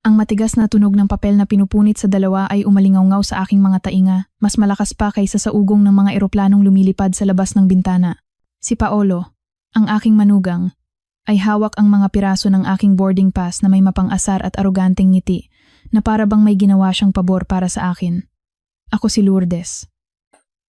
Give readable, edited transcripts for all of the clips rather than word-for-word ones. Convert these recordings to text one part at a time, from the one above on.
Ang matigas na tunog ng papel na pinupunit sa dalawa ay umalingaw-ngaw sa aking mga tainga, mas malakas pa kaysa sa ugong ng mga eroplanong lumilipad sa labas ng bintana. Si Paolo, ang aking manugang, ay hawak ang mga piraso ng aking boarding pass na may mapang-asar at aroganteng ngiti, na para bang may ginawa siyang pabor para sa akin. Ako si Lourdes.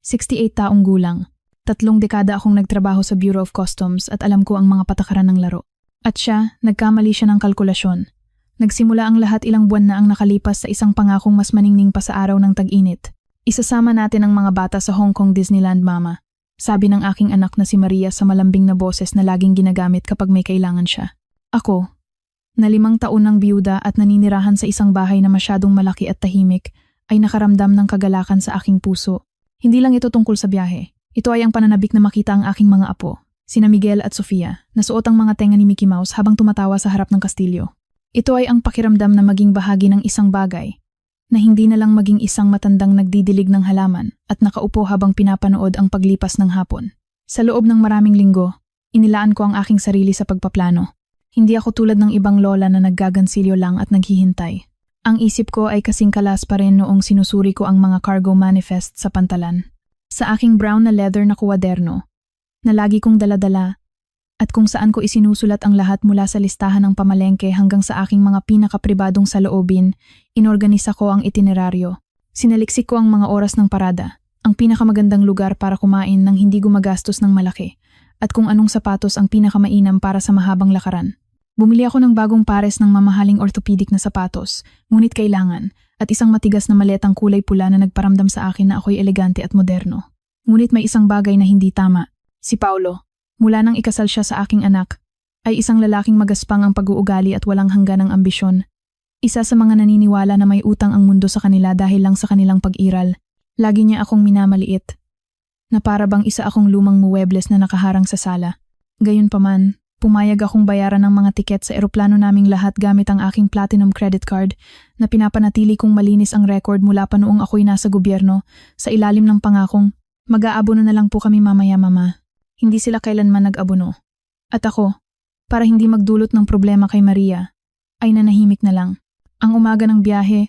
68 taong gulang. 3 dekada akong nagtrabaho sa Bureau of Customs at alam ko ang mga patakaran ng laro. At siya, nagkamali siya ng kalkulasyon. Nagsimula ang lahat ilang buwan na ang nakalipas sa isang pangakong mas maningning pa sa araw ng tag-init. Isasama natin ang mga bata sa Hong Kong Disneyland, Mama. Sabi ng aking anak na si Maria sa malambing na boses na laging ginagamit kapag may kailangan siya. Ako, na 5 taon ng biyuda at naninirahan sa isang bahay na masyadong malaki at tahimik, ay nakaramdam ng kagalakan sa aking puso. Hindi lang ito tungkol sa biyahe. Ito ay ang pananabik na makita ang aking mga apo, sina Miguel at Sofia, na suot ang mga tenga ni Mickey Mouse habang tumatawa sa harap ng kastilyo. Ito ay ang pakiramdam na maging bahagi ng isang bagay, na hindi na lang maging isang matandang nagdidilig ng halaman at nakaupo habang pinapanood ang paglipas ng hapon. Sa loob ng maraming linggo, inilaan ko ang aking sarili sa pagpaplano. Hindi ako tulad ng ibang lola na naggagansilyo lang at naghihintay. Ang isip ko ay kasing kalas pa rin noong sinusuri ko ang mga cargo manifest sa pantalan. Sa aking brown na leather na kuwaderno, na lagi kong daladala, at kung saan ko isinusulat ang lahat mula sa listahan ng pamalengke hanggang sa aking mga pinakapribadong saloobin, inorganisa ko ang itineraryo. Sinaliksik ko ang mga oras ng parada, ang pinakamagandang lugar para kumain nang hindi gumagastos ng malaki, at kung anong sapatos ang pinakamainam para sa mahabang lakaran. Bumili ako ng bagong pares ng mamahaling orthopedic na sapatos, ngunit kailangan, at isang matigas na maletang kulay pula na nagparamdam sa akin na ako'y elegante at moderno. Ngunit may isang bagay na hindi tama. Si Paolo, mula nang ikasal siya sa aking anak, ay isang lalaking magaspang ang pag-uugali at walang hangganang ambisyon. Isa sa mga naniniwala na may utang ang mundo sa kanila dahil lang sa kanilang pag-iral. Lagi niya akong minamaliit, na para bang isa akong lumang muwebles na nakaharang sa sala. Gayunpaman, pumayag akong bayaran ng mga tiket sa eroplano naming lahat gamit ang aking platinum credit card na pinapanatili kong malinis ang record mula pa noong ako'y nasa gobyerno sa ilalim ng pangakong, mag-aabono na lang po kami mamaya, Mama. Hindi sila kailanman nag-abono. At ako, para hindi magdulot ng problema kay Maria, ay nanahimik na lang. Ang umaga ng biyahe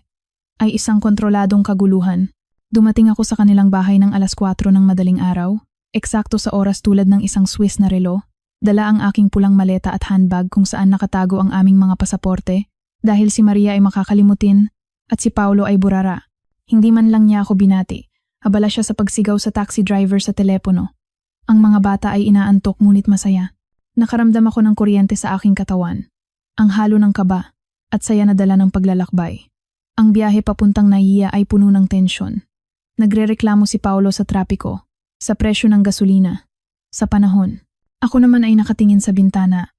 ay isang kontroladong kaguluhan. Dumating ako sa kanilang bahay ng 4:00 ng madaling araw, eksakto sa oras tulad ng isang Swiss na relo. Dala ang aking pulang maleta at handbag kung saan nakatago ang aming mga pasaporte dahil si Maria ay makakalimutin at si Paolo ay burara. Hindi man lang niya ako binati. Abala siya sa pagsigaw sa taxi driver sa telepono. Ang mga bata ay inaantok ngunit masaya. Nakaramdam ako ng kuryente sa aking katawan. Ang halo ng kaba at saya na dala ng paglalakbay. Ang biyahe papuntang Naiya ay puno ng tensyon. Nagrereklamo si Paolo sa trapiko, sa presyo ng gasolina, sa panahon. Ako naman ay nakatingin sa bintana.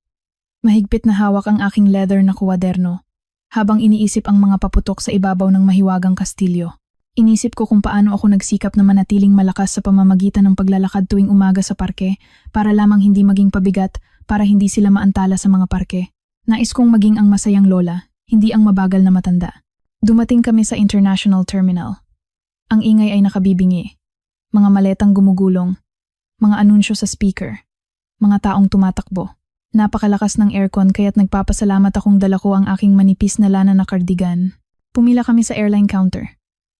Mahigpit na hawak ang aking leather na kuwaderno, habang iniisip ang mga paputok sa ibabaw ng mahiwagang kastilyo. Inisip ko kung paano ako nagsikap na manatiling malakas sa pamamagitan ng paglalakad tuwing umaga sa parke para lamang hindi maging pabigat para hindi sila maantala sa mga parke. Nais kong maging ang masayang lola, hindi ang mabagal na matanda. Dumating kami sa International Terminal. Ang ingay ay nakabibingi. Mga maletang gumugulong. Mga anunsyo sa speaker. Mga taong tumatakbo. Napakalakas ng aircon kaya't nagpapasalamat akong dala ko ang aking manipis na lana na cardigan. Pumila kami sa airline counter.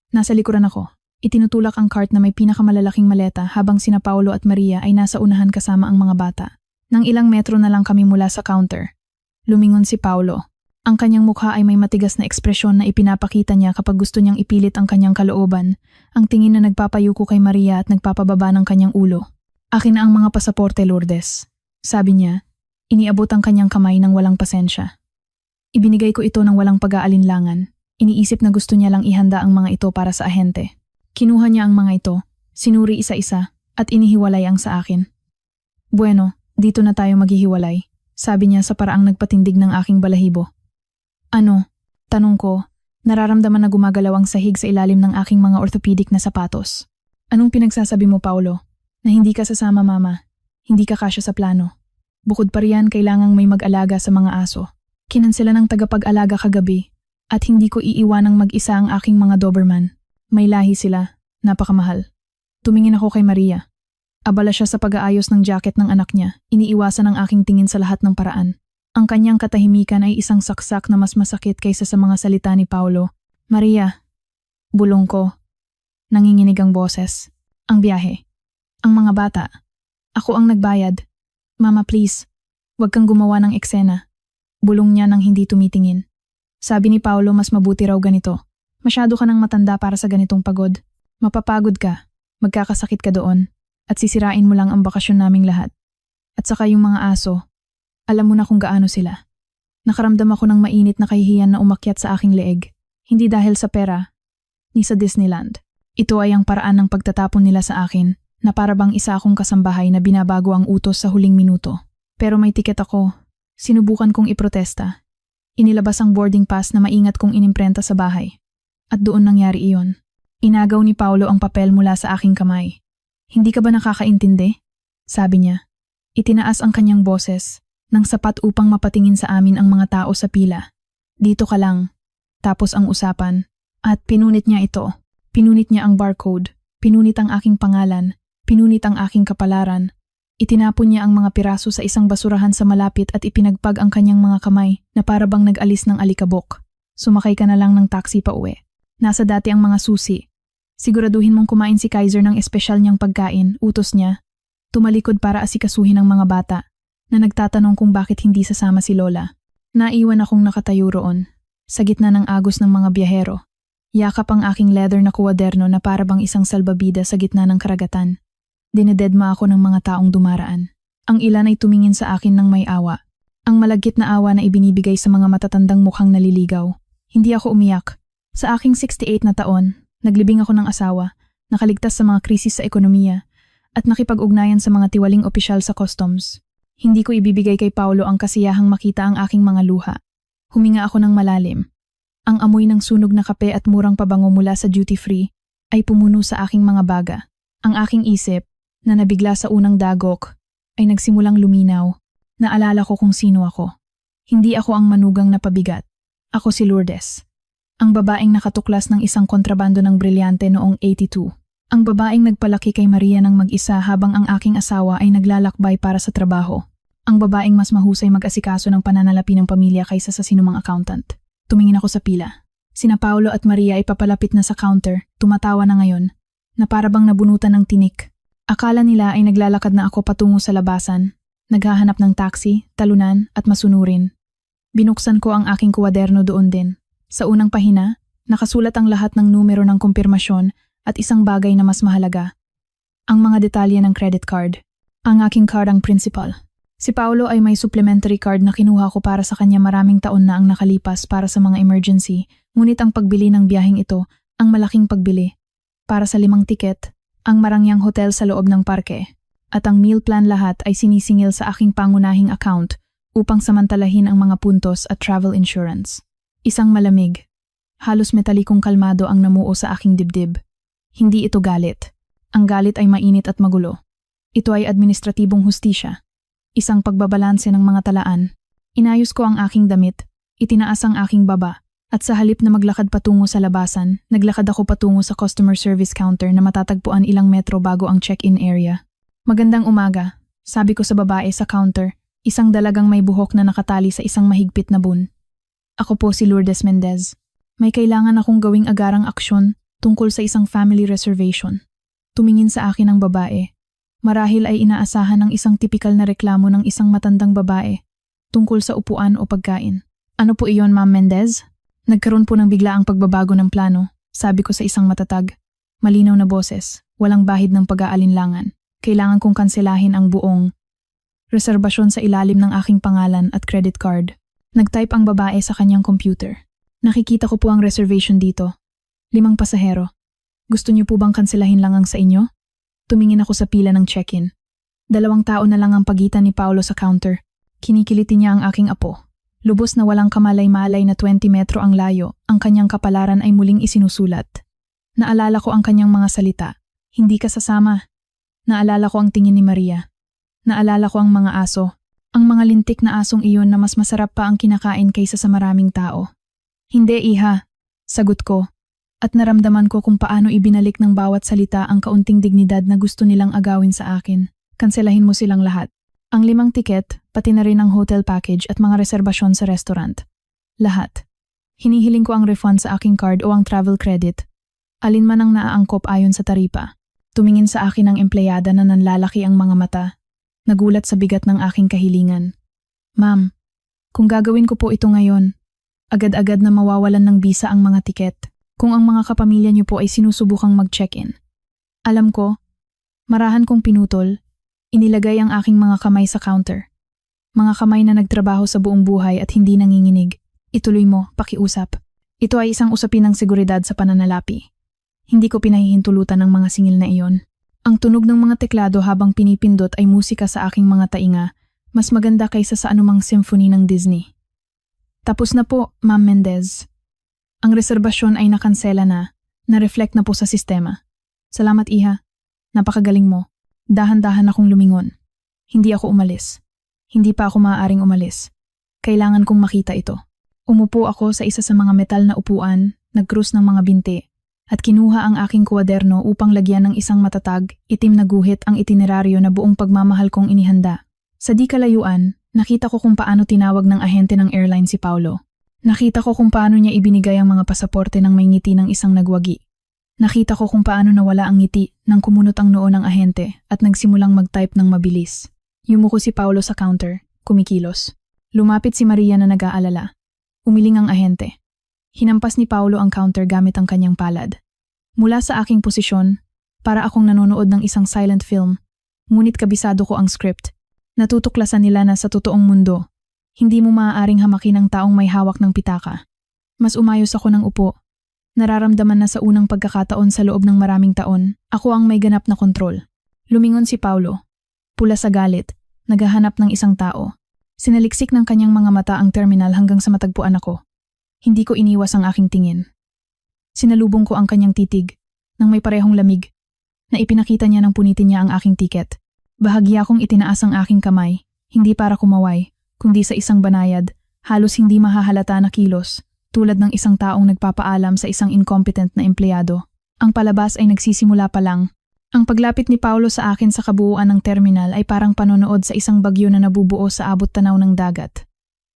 Nasa likuran ako. Itinutulak ang cart na may pinakamalalaking maleta habang sina Paolo at Maria ay nasa unahan kasama ang mga bata. Nang ilang metro na lang kami mula sa counter. Lumingon si Paolo. Ang kanyang mukha ay may matigas na ekspresyon na ipinapakita niya kapag gusto niyang ipilit ang kanyang kalooban. Ang tingin na nagpapayuko kay Maria at nagpapababa ng kanyang ulo. Akin na ang mga pasaporte, Lourdes. Sabi niya, iniabot ang kanyang kamay ng walang pasensya. Ibinigay ko ito ng walang pag-aalinlangan. Iniisip na gusto niya lang ihanda ang mga ito para sa ahente. Kinuha niya ang mga ito, sinuri isa-isa, at inihiwalay ang sa akin. Bueno, dito na tayo maghihiwalay, sabi niya sa paraang nagpatindig ng aking balahibo. Ano? Tanong ko, nararamdaman na gumagalaw ang sahig sa ilalim ng aking mga orthopedic na sapatos. Anong pinagsasabi mo, Paolo? Na hindi ka sasama, Mama. Hindi ka kasya sa plano. Bukod pa riyan, kailangang may mag-alaga sa mga aso. Kinansela ng tagapag-alaga kagabi. At hindi ko iiwanang mag-isa ang aking mga Doberman. May lahi sila, napakamahal. Tumingin ako kay Maria. Abala siya sa pag-aayos ng jacket ng anak niya, iniiwasan ang aking tingin sa lahat ng paraan. Ang kanyang katahimikan ay isang saksak na mas masakit kaysa sa mga salita ni Paulo. Maria, bulong ko. Nanginginig ang boses. Ang biyahe. Ang mga bata. Ako ang nagbayad. Mama please, huwag kang gumawa ng eksena. Bulong niya nang hindi tumitingin. Sabi ni Paulo mas mabuti raw ganito. Masyado ka nang matanda para sa ganitong pagod. Mapapagod ka, magkakasakit ka doon, at sisirain mo lang ang bakasyon naming lahat. At saka yung mga aso, alam mo na kung gaano sila. Nakaramdam ako ng mainit na kahihiyan na umakyat sa aking leeg. Hindi dahil sa pera, ni sa Disneyland. Ito ay ang paraan ng pagtatapon nila sa akin, na para bang isa akong kasambahay na binabago ang utos sa huling minuto. Pero may tiket ako. Sinubukan kong iprotesta. Inilabas ang boarding pass na maingat kong inimprenta sa bahay. At doon nangyari iyon. Inagaw ni Paulo ang papel mula sa aking kamay. Hindi ka ba nakakaintindi? Sabi niya. Itinaas ang kanyang boses, nang sapat upang mapatingin sa amin ang mga tao sa pila. Dito ka lang. Tapos ang usapan. At pinunit niya ito. Pinunit niya ang barcode. Pinunit ang aking pangalan. Pinunit ang aking kapalaran. Itinapon niya ang mga piraso sa isang basurahan sa malapit at ipinagpag ang kanyang mga kamay na para bang nag-alis ng alikabok. Sumakay ka na lang ng taxi pa uwi. Nasa dati ang mga susi. Siguraduhin mong kumain si Kaiser ng espesyal niyang pagkain, utos niya. Tumalikod para asikasuhin ang mga bata na nagtatanong kung bakit hindi sasama si Lola. Naiwan akong nakatayo roon, sa gitna ng agos ng mga biyahero. Yakap ang aking leather na kuwaderno na para bang isang salbabida sa gitna ng karagatan. Dinededma ako ng mga taong dumaraan. Ang ilan ay tumingin sa akin ng may awa. Ang malagkit na awa na ibinibigay sa mga matatandang mukhang naliligaw. Hindi ako umiyak. Sa aking 68 na taon, naglibing ako ng asawa, nakaligtas sa mga krisis sa ekonomiya, at nakipag-ugnayan sa mga tiwaling opisyal sa customs. Hindi ko ibibigay kay Paulo ang kasiyahang makita ang aking mga luha. Huminga ako ng malalim. Ang amoy ng sunog na kape at murang pabango mula sa duty-free ay pumuno sa aking mga baga. Ang aking isip, na nabigla sa unang dagok, ay nagsimulang luminaw. Naalala ko kung sino ako. Hindi ako ang manugang na pabigat. Ako si Lourdes. Ang babaeng nakatuklas ng isang kontrabando ng brilyante noong 82. Ang babaeng nagpalaki kay Maria ng mag-isa habang ang aking asawa ay naglalakbay para sa trabaho. Ang babaeng mas mahusay mag-asikaso ng pananalapi ng pamilya kaysa sa sinumang accountant. Tumingin ako sa pila. Sina Paulo at Maria ay papalapit na sa counter, tumatawa na ngayon, na para bang nabunutan ng tinik. Akala nila ay naglalakad na ako patungo sa labasan, naghahanap ng taxi, talunan at masunurin. Binuksan ko ang aking kuwaderno doon din. Sa unang pahina, nakasulat ang lahat ng numero ng kumpirmasyon at isang bagay na mas mahalaga. Ang mga detalye ng credit card. Ang aking card ang principal. Si Paulo ay may supplementary card na kinuha ko para sa kanya maraming taon na ang nakalipas para sa mga emergency, ngunit ang pagbili ng biyaheng ito, ang malaking pagbili. Para sa 5 tiket, ang marangyang hotel sa loob ng parke, at ang meal plan lahat ay sinisingil sa aking pangunahing account upang samantalahin ang mga puntos at travel insurance. Isang malamig, halos metalikong kalmado ang namuo sa aking dibdib. Hindi ito galit. Ang galit ay mainit at magulo. Ito ay administratibong hustisya. Isang pagbabalanse ng mga talaan. Inayos ko ang aking damit, itinaas ang aking baba, at sa halip na maglakad patungo sa labasan, naglakad ako patungo sa customer service counter na matatagpuan ilang metro bago ang check-in area. Magandang umaga, sabi ko sa babae sa counter, isang dalagang may buhok na nakatali sa isang mahigpit na bun. Ako po si Lourdes Mendez. May kailangan akong gawing agarang aksyon tungkol sa isang family reservation. Tumingin sa akin ang babae. Marahil ay inaasahan ng isang tipikal na reklamo ng isang matandang babae tungkol sa upuan o pagkain. Ano po iyon, Ma'am Mendez? Nagkaroon po ng biglaang pagbabago ng plano, sabi ko sa isang matatag. Malinaw na boses, walang bahid ng pag-aalinlangan. Kailangan kong kanselahin ang buong reserbasyon sa ilalim ng aking pangalan at credit card. Nag-type ang babae sa kanyang computer. Nakikita ko po ang reservation dito. 5 pasahero. Gusto niyo po bang kanselahin lang ang sa inyo? Tumingin ako sa pila ng check-in. 2 tao na lang ang pagitan ni Paulo sa counter. Kinikiliti niya ang aking apo. Lubos na walang kamalay-malay na 20 metro ang layo, ang kanyang kapalaran ay muling isinusulat. Naalala ko ang kanyang mga salita. Hindi ka sasama. Naalala ko ang tingin ni Maria. Naalala ko ang mga aso. Ang mga lintik na asong iyon na mas masarap pa ang kinakain kaysa sa maraming tao. Hindi, iha. Sagot ko. At naramdaman ko kung paano ibinalik ng bawat salita ang kaunting dignidad na gusto nilang agawin sa akin. Kanselahin mo silang lahat. Ang 5 tiket, pati na rin ang hotel package at mga reserbasyon sa restaurant. Lahat. Hinihiling ko ang refund sa aking card o ang travel credit. Alin man ang naaangkop ayon sa taripa. Tumingin sa akin ang empleyada na nanlalaki ang mga mata. Nagulat sa bigat ng aking kahilingan. Ma'am, kung gagawin ko po ito ngayon, agad-agad na mawawalan ng visa ang mga tiket kung ang mga kapamilya niyo po ay sinusubukang mag-check-in. Alam ko, marahan kong pinutol, inilagay ang aking mga kamay sa counter. Mga kamay na nagtrabaho sa buong buhay at hindi nanginginig. Ituloy mo, pakiusap. Ito ay isang usapin ng seguridad sa pananalapi. Hindi ko pinahihintulutan ng mga singil na iyon. Ang tunog ng mga teklado habang pinipindot ay musika sa aking mga tainga, mas maganda kaysa sa anumang symphony ng Disney. Tapos na po, Ma'am Mendez. Ang reserbasyon ay nakansela na-reflect na po sa sistema. Salamat, Iha. Napakagaling mo. Dahan-dahan akong lumingon. Hindi ako umalis. Hindi pa ako maaaring umalis. Kailangan kong makita ito. Umupo ako sa isa sa mga metal na upuan, nagkrus ng mga binti, at kinuha ang aking kwaderno upang lagyan ng isang matatag, itim na guhit ang itineraryo na buong pagmamahal kong inihanda. Sa di kalayuan, nakita ko kung paano tinawag ng ahente ng airline si Paulo. Nakita ko kung paano niya ibinigay ang mga pasaporte ng may ngiti ng isang nagwagi. Nakita ko kung paano nawala ang ngiti nang kumunot ang noo ng ahente at nagsimulang mag-type ng mabilis. Yumuko si Paulo sa counter, kumikilos. Lumapit si Maria na nag-aalala. Umiling ang ahente. Hinampas ni Paulo ang counter gamit ang kanyang palad. Mula sa aking posisyon, para akong nanonood ng isang silent film, ngunit kabisado ko ang script. Natutuklasan nila na sa totoong mundo, hindi mo maaaring hamakin ang taong may hawak ng pitaka. Mas umayos ako ng upo. Nararamdaman na sa unang pagkakataon sa loob ng maraming taon, ako ang may ganap na kontrol. Lumingon si Paulo. Pula sa galit, naghahanap ng isang tao. Sinaliksik ng kanyang mga mata ang terminal hanggang sa matagpuan ako. Hindi ko iniwas ang aking tingin. Sinalubong ko ang kanyang titig, nang may parehong lamig, na ipinakita niya nang punitin niya ang aking tiket. Bahagya kong itinaas ang aking kamay, hindi para kumaway, kundi sa isang banayad, halos hindi mahahalata na kilos, tulad ng isang taong nagpapaalam sa isang incompetent na empleyado. Ang palabas ay nagsisimula pa lang. Ang paglapit ni Paulo sa akin sa kabuuan ng terminal ay parang panonood sa isang bagyo na nabubuo sa abot tanaw ng dagat.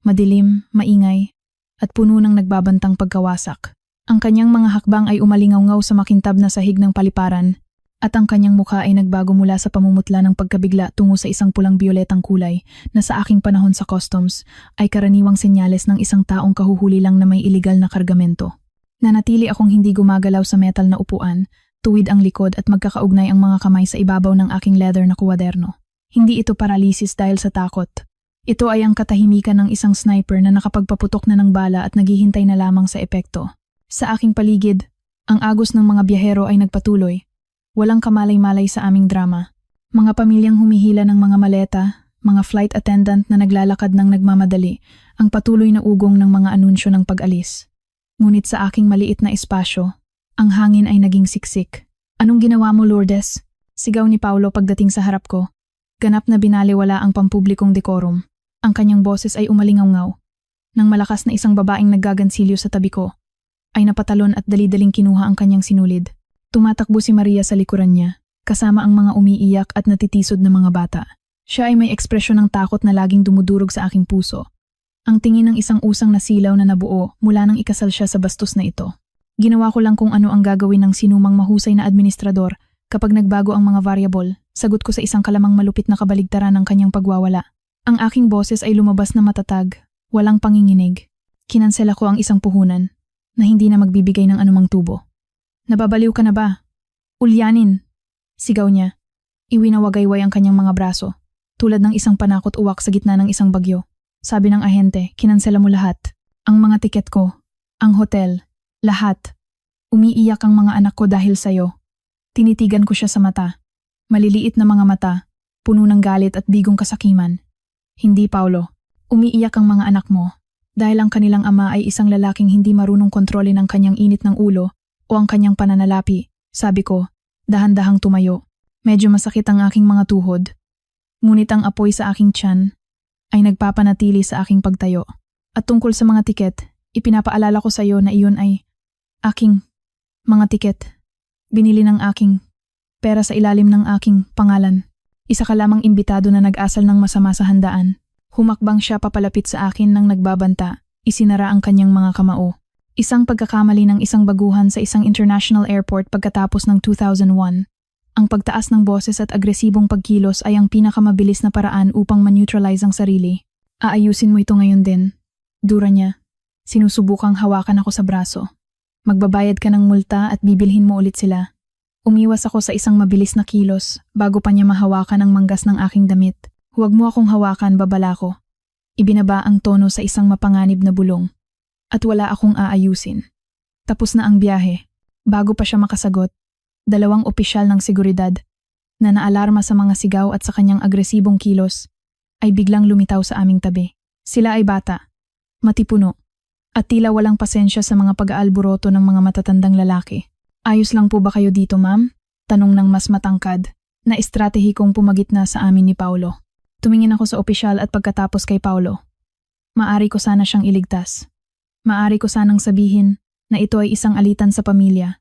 Madilim, maingay, at puno ng nagbabantang pagkawasak. Ang kanyang mga hakbang ay umalingaw-ngaw sa makintab na sahig ng paliparan, at ang kanyang mukha ay nagbago mula sa pamumutla ng pagkabigla tungo sa isang pulang-bioletang kulay na sa aking panahon sa customs ay karaniwang senyales ng isang taong kahuhuli lang na may iligal na kargamento. Nanatili akong hindi gumagalaw sa metal na upuan, tuwid ang likod at magkakaugnay ang mga kamay sa ibabaw ng aking leather na kwaderno. Hindi ito paralysis dahil sa takot. Ito ay ang katahimikan ng isang sniper na nakapagpaputok na ng bala at naghihintay na lamang sa epekto. Sa aking paligid, ang agos ng mga biyahero ay nagpatuloy. Walang kamalay-malay sa aming drama. Mga pamilyang humihila ng mga maleta, mga flight attendant na naglalakad ng nagmamadali, ang patuloy na ugong ng mga anunsyo ng pag-alis. Ngunit sa aking maliit na espasyo, ang hangin ay naging siksik. Anong ginawa mo, Lourdes? Sigaw ni Paulo pagdating sa harap ko. Ganap na binaliwala ang pampublikong dekorum. Ang kanyang boses ay umalingaw-ngaw. Nang malakas na isang babaeng naggagansilyo sa tabi ko, ay napatalon at dali-daling kinuha ang kanyang sinulid. Tumatakbo si Maria sa likuran niya, kasama ang mga umiiyak at natitisod na mga bata. Siya ay may ekspresyon ng takot na laging dumudurog sa aking puso. Ang tingin ng isang usang na silaw na nabuo mula nang ikasal siya sa bastos na ito. Ginawa ko lang kung ano ang gagawin ng sinumang mahusay na administrador kapag nagbago ang mga variable. Sagot ko sa isang kalamang malupit na kabaligtaran ng kanyang pagwawala. Ang aking boses ay lumabas na matatag, walang panginginig. Kinansela ko ang isang puhunan na hindi na magbibigay ng anumang tubo. Nababaliw ka na ba? Ulyanin! Sigaw niya. Iwinawagayway ang kanyang mga braso, tulad ng isang panakot-uwak sa gitna ng isang bagyo. Sabi ng ahente, kinansela mo lahat. Ang mga tiket ko, ang hotel, lahat. Umiiyak ang mga anak ko dahil sa'yo. Tinitigan ko siya sa mata. Maliliit na mga mata, puno ng galit at bigong kasakiman. Hindi, Paulo. Umiiyak ang mga anak mo dahil ang kanilang ama ay isang lalaking hindi marunong kontrolin ang kanyang init ng ulo o ang kanyang pananalapi. Sabi ko, dahan-dahang tumayo. Medyo masakit ang aking mga tuhod. Ngunit ang apoy sa aking tiyan ay nagpapanatili sa aking pagtayo. At tungkol sa mga tiket, ipinapaalala ko sa iyo na iyon ay aking mga tiket. Binili ng aking pera sa ilalim ng aking pangalan. Isa ka lamang imbitado na nag-asal ng masama sa handaan. Humakbang siya papalapit sa akin nang nagbabanta. Isinara ang kanyang mga kamao. Isang pagkakamali ng isang baguhan sa isang international airport pagkatapos ng 2001. Ang pagtaas ng boses at agresibong pagkilos ay ang pinakamabilis na paraan upang ma-neutralize ang sarili. Aayusin mo ito ngayon din. Dura niya. Sinusubukang hawakan ako sa braso. Magbabayad ka ng multa at bibilhin mo ulit sila. Umiwas ako sa isang mabilis na kilos bago pa niya mahawakan ang manggas ng aking damit. Huwag mo akong hawakan, babala ko. Ibinaba ang tono sa isang mapanganib na bulong. At wala akong aayusin. Tapos na ang biyahe. Bago pa siya makasagot, 2 opisyal ng seguridad na naalarma sa mga sigaw at sa kanyang agresibong kilos ay biglang lumitaw sa aming tabi. Sila ay bata, matipuno, at tila walang pasensya sa mga pag-aalboroto ng mga matatandang lalaki. Ayos lang po ba kayo dito, ma'am? Tanong ng mas matangkad na estratehikong pumagitna sa amin ni Paulo. Tumingin ako sa opisyal at pagkatapos kay Paulo. Maari ko sana siyang iligtas. Maari ko sanang sabihin na ito ay isang alitan sa pamilya,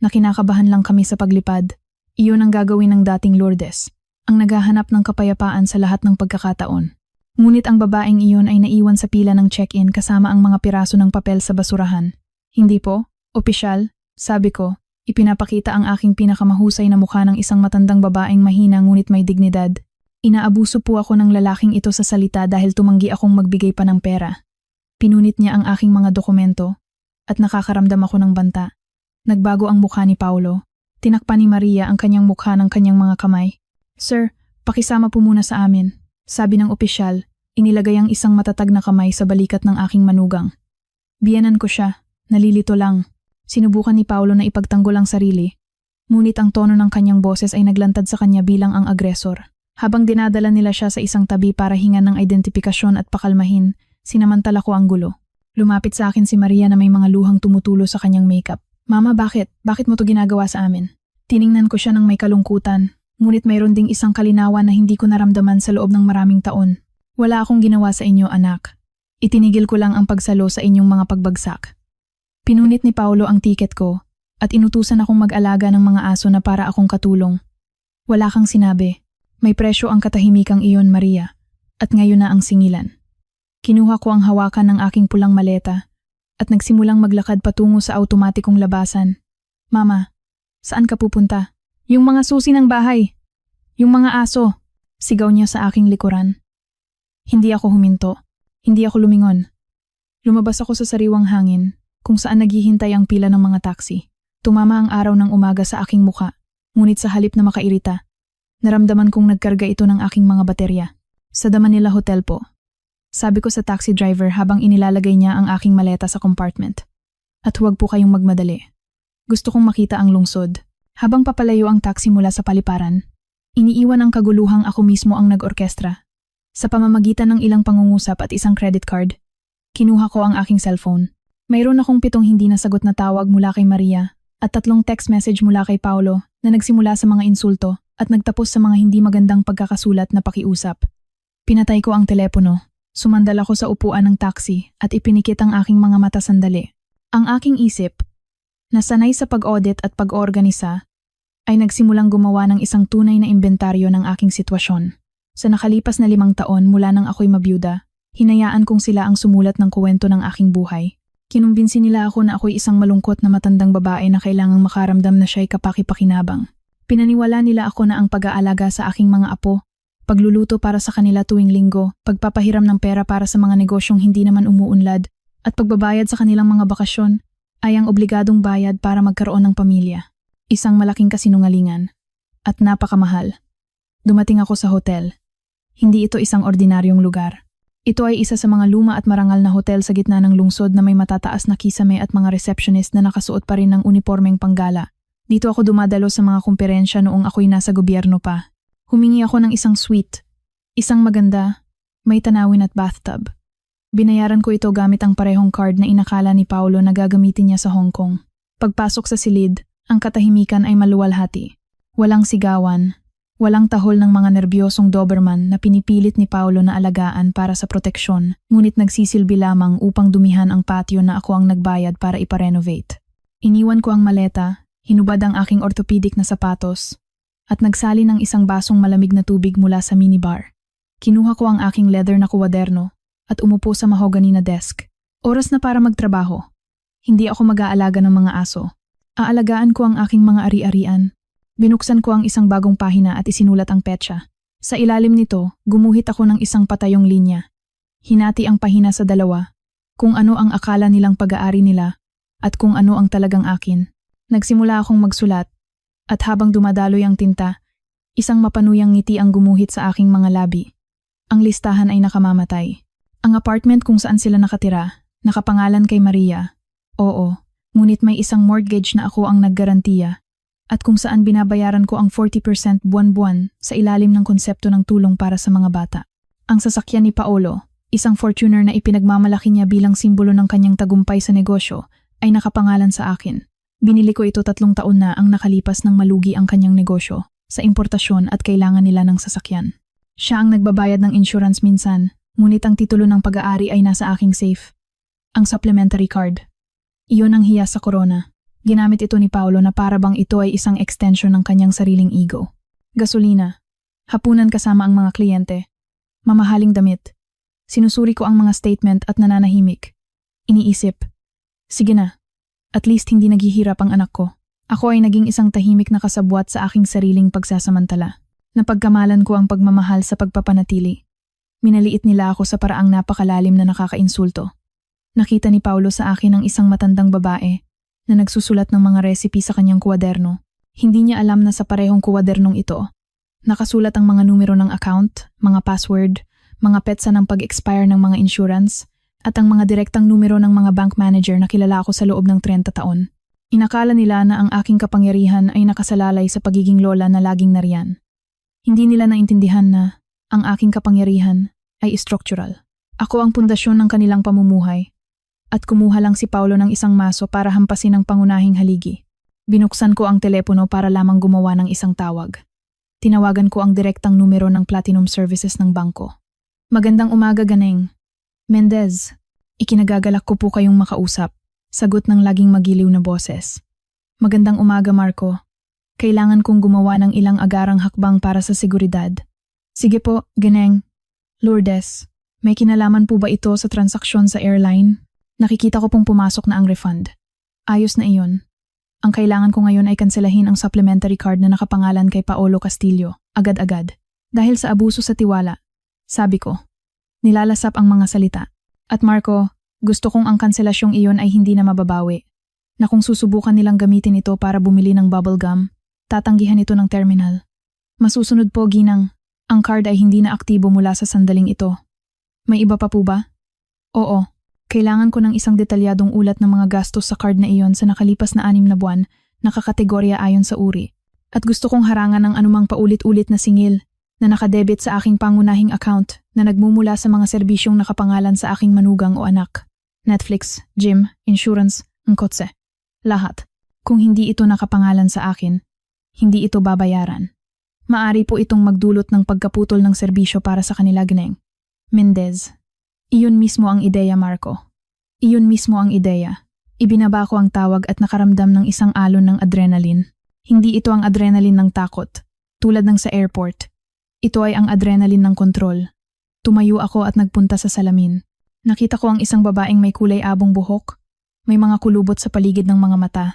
na kinakabahan lang kami sa paglipad. Iyon ang gagawin ng dating Lourdes, ang naghahanap ng kapayapaan sa lahat ng pagkakataon. Ngunit ang babaeng iyon ay naiwan sa pila ng check-in kasama ang mga piraso ng papel sa basurahan. Hindi po, opisyal, sabi ko, ipinapakita ang aking pinakamahusay na mukha ng isang matandang babaeng mahina ngunit may dignidad. Inaabuso po ako ng lalaking ito sa salita dahil tumanggi akong magbigay pa ng pera. Pinunit niya ang aking mga dokumento at nakakaramdam ako ng banta. Nagbago ang mukha ni Paulo. Tinakpan ni Maria ang kanyang mukha ng kanyang mga kamay. Sir, pakisama po muna sa amin, sabi ng opisyal. Inilagay ang isang matatag na kamay sa balikat ng aking manugang. Biyanan ko siya, nalilito lang. Sinubukan ni Paulo na ipagtanggol ang sarili. Ngunit ang tono ng kanyang boses ay naglantad sa kanya bilang ang agresor. Habang dinadala nila siya sa isang tabi para hingan ng identifikasyon at pakalmahin, sinamantala ko ang gulo. Lumapit sa akin si Maria na may mga luhang tumutulo sa kanyang makeup. Mama, bakit? Bakit mo to ginagawa sa amin? Tiningnan ko siya ng may kalungkutan, ngunit mayroon ding isang kalinawan na hindi ko naramdaman sa loob ng maraming taon. Wala akong ginawa sa inyo, anak. Itinigil ko lang ang pagsalo sa inyong mga pagbagsak. Pinunit ni Paulo ang tiket ko at inutusan akong mag-alaga ng mga aso na para akong katulong. Wala kang sinabi. May presyo ang katahimikang iyon, Maria, at ngayon na ang singilan. Kinuha ko ang hawakan ng aking pulang maleta at nagsimulang maglakad patungo sa automatikong labasan. Mama, saan ka pupunta? Yung mga susi ng bahay. Yung mga aso. Sigaw niya sa aking likuran. Hindi ako huminto. Hindi ako lumingon. Lumabas ako sa sariwang hangin kung saan naghihintay ang pila ng mga taxi. Tumama ang araw ng umaga sa aking muka, ngunit sa halip na makairita, naramdaman kong nagkarga ito ng aking mga baterya. Sa Damanila Hotel po. Sabi ko sa taxi driver habang inilalagay niya ang aking maleta sa compartment. At huwag po kayong magmadali. Gusto kong makita ang lungsod. Habang papalayo ang taxi mula sa paliparan, iniiwan ang kaguluhang ako mismo ang nag-orkestra. Sa pamamagitan ng ilang pangungusap at isang credit card, kinuha ko ang aking cellphone. Mayroon akong 7 hindi nasagot na tawag mula kay Maria at 3 text message mula kay Paulo na nagsimula sa mga insulto at nagtapos sa mga hindi magandang pagkakasulat na pakiusap. Pinatay ko ang telepono, sumandal ako sa upuan ng taxi at ipinikit ang aking mga mata sandali. Ang aking isip, na sanay sa pag-audit at pag-organisa, ay nagsimulang gumawa ng isang tunay na inventaryo ng aking sitwasyon. Sa nakalipas na 5 taon mula nang ako'y mabiyuda, hinayaan kong sila ang sumulat ng kwento ng aking buhay. Kinumbinsi nila ako na ako'y isang malungkot na matandang babae na kailangang makaramdam na siya'y kapaki-pakinabang. Pinaniwala nila ako na ang pag-aalaga sa aking mga apo, pagluluto para sa kanila tuwing linggo, pagpapahiram ng pera para sa mga negosyong hindi naman umuunlad, at pagbabayad sa kanilang mga bakasyon ay ang obligadong bayad para magkaroon ng pamilya. Isang malaking kasinungalingan. At napakamahal. Dumating ako sa hotel. Hindi ito isang ordinaryong lugar. Ito ay isa sa mga luma at marangal na hotel sa gitna ng lungsod na may matataas na kisame at mga receptionist na nakasuot pa rin ng unipormeng panggala. Dito ako dumadalo sa mga kumperensya noong ako'y nasa gobyerno pa. Humingi ako ng isang suite. Isang maganda, may tanawin at bathtub. Binayaran ko ito gamit ang parehong card na inakala ni Paulo na gagamitin niya sa Hong Kong. Pagpasok sa silid, ang katahimikan ay maluwalhati. Walang sigawan, walang tahol ng mga nerbyosong Doberman na pinipilit ni Paulo na alagaan para sa proteksyon, ngunit nagsisilbi lamang upang dumihan ang patio na ako ang nagbayad para iparenovate. Iniwan ko ang maleta, hinubad ang aking orthopedic na sapatos, at nagsali ng isang basong malamig na tubig mula sa minibar. Kinuha ko ang aking leather na kuwaderno at umupo sa mahogany na desk. Oras na para magtrabaho. Hindi ako mag-aalaga ng mga aso. Aalagaan ko ang aking mga ari-arian. Binuksan ko ang isang bagong pahina at isinulat ang petsa. Sa ilalim nito, gumuhit ako ng isang patayong linya. Hinati ang pahina sa dalawa, kung ano ang akala nilang pag-aari nila at kung ano ang talagang akin. Nagsimula akong magsulat at habang dumadaloy ang tinta, isang mapanuyang ngiti ang gumuhit sa aking mga labi. Ang listahan ay nakamamatay. Ang apartment kung saan sila nakatira, nakapangalan kay Maria. Oo, ngunit may isang mortgage na ako ang naggarantiya at kung saan binabayaran ko ang 40% buwan-buwan sa ilalim ng konsepto ng tulong para sa mga bata. Ang sasakyan ni Paolo, isang Fortuner na ipinagmamalaki niya bilang simbolo ng kanyang tagumpay sa negosyo, ay nakapangalan sa akin. Binili ko ito 3 taon na ang nakalipas nang malugi ang kanyang negosyo sa importasyon at kailangan nila ng sasakyan. Siya ang nagbabayad ng insurance minsan, ngunit ang titulo ng pag-aari ay nasa aking safe. Ang supplementary card. Iyon ang hiya sa corona. Ginamit ito ni Paolo na para bang ito ay isang extension ng kanyang sariling ego. Gasolina. Hapunan kasama ang mga kliyente. Mamahaling damit. Sinusuri ko ang mga statement at nananahimik. Iniisip. Sige na. At least hindi naghihirap ang anak ko. Ako ay naging isang tahimik na kasabwat sa aking sariling pagsasamantala. Napagkamalan ko ang pagmamahal sa pagpapanatili. Minaliit nila ako sa paraang napakalalim na nakakainsulto. Nakita ni Paolo sa akin ang isang matandang babae na nagsusulat ng mga recipe sa kanyang kuwaderno. Hindi niya alam na sa parehong kuwadernong ito, nakasulat ang mga numero ng account, mga password, mga petsa ng pag-expire ng mga insurance, at ang mga direktang numero ng mga bank manager na kilala ako sa loob ng 30 taon. Inakala nila na ang aking kapangyarihan ay nakasalalay sa pagiging lola na laging nariyan. Hindi nila naintindihan na ang aking kapangyarihan ay structural. Ako ang pundasyon ng kanilang pamumuhay. At kumuha lang si Paolo ng isang maso para hampasin ang pangunahing haligi. Binuksan ko ang telepono para lamang gumawa ng isang tawag. Tinawagan ko ang direktang numero ng Platinum Services ng bangko. Magandang umaga, Ganeng. Mendez, ikinagagalak ko po kayong makausap. Sagot ng laging magiliw na boses. Magandang umaga, Marco. Kailangan kong gumawa ng ilang agarang hakbang para sa seguridad. Sige po, Ganeng. Lourdes, may kinalaman po ba ito sa transaksyon sa airline? Nakikita ko pong pumasok na ang refund. Ayos na iyon. Ang kailangan ko ngayon ay kanselahin ang supplementary card na nakapangalan kay Paolo Castillo, agad-agad. Dahil sa abuso sa tiwala, sabi ko. Nilalasap ang mga salita. At Marco, gusto kong ang kanselasyong iyon ay hindi na mababawi. Na kung susubukan nilang gamitin ito para bumili ng bubble gum, tatanggihan ito ng terminal. Masusunod po, Ginang, ang card ay hindi na aktibo mula sa sandaling ito. May iba pa po ba? Oo. Kailangan ko ng isang detalyadong ulat ng mga gastos sa card na iyon sa nakalipas na 6 na buwan, nakakategorya ayon sa uri. At gusto kong harangan ng anumang paulit-ulit na singil na nakadebit sa aking pangunahing account na nagmumula sa mga serbisyong nakapangalan sa aking manugang o anak. Netflix, gym, insurance, ang kotse. Lahat. Kung hindi ito nakapangalan sa akin, hindi ito babayaran. Maari po itong magdulot ng pagkaputol ng serbisyo para sa kanila, Gineng. Mendez. Iyon mismo ang ideya, Marco. Iyon mismo ang ideya. Ibinaba ko ang tawag at nakaramdam ng isang alon ng adrenaline. Hindi ito ang adrenaline ng takot, tulad ng sa airport. Ito ay ang adrenaline ng kontrol. Tumayo ako at nagpunta sa salamin. Nakita ko ang isang babaeng may kulay abong buhok, may mga kulubot sa paligid ng mga mata,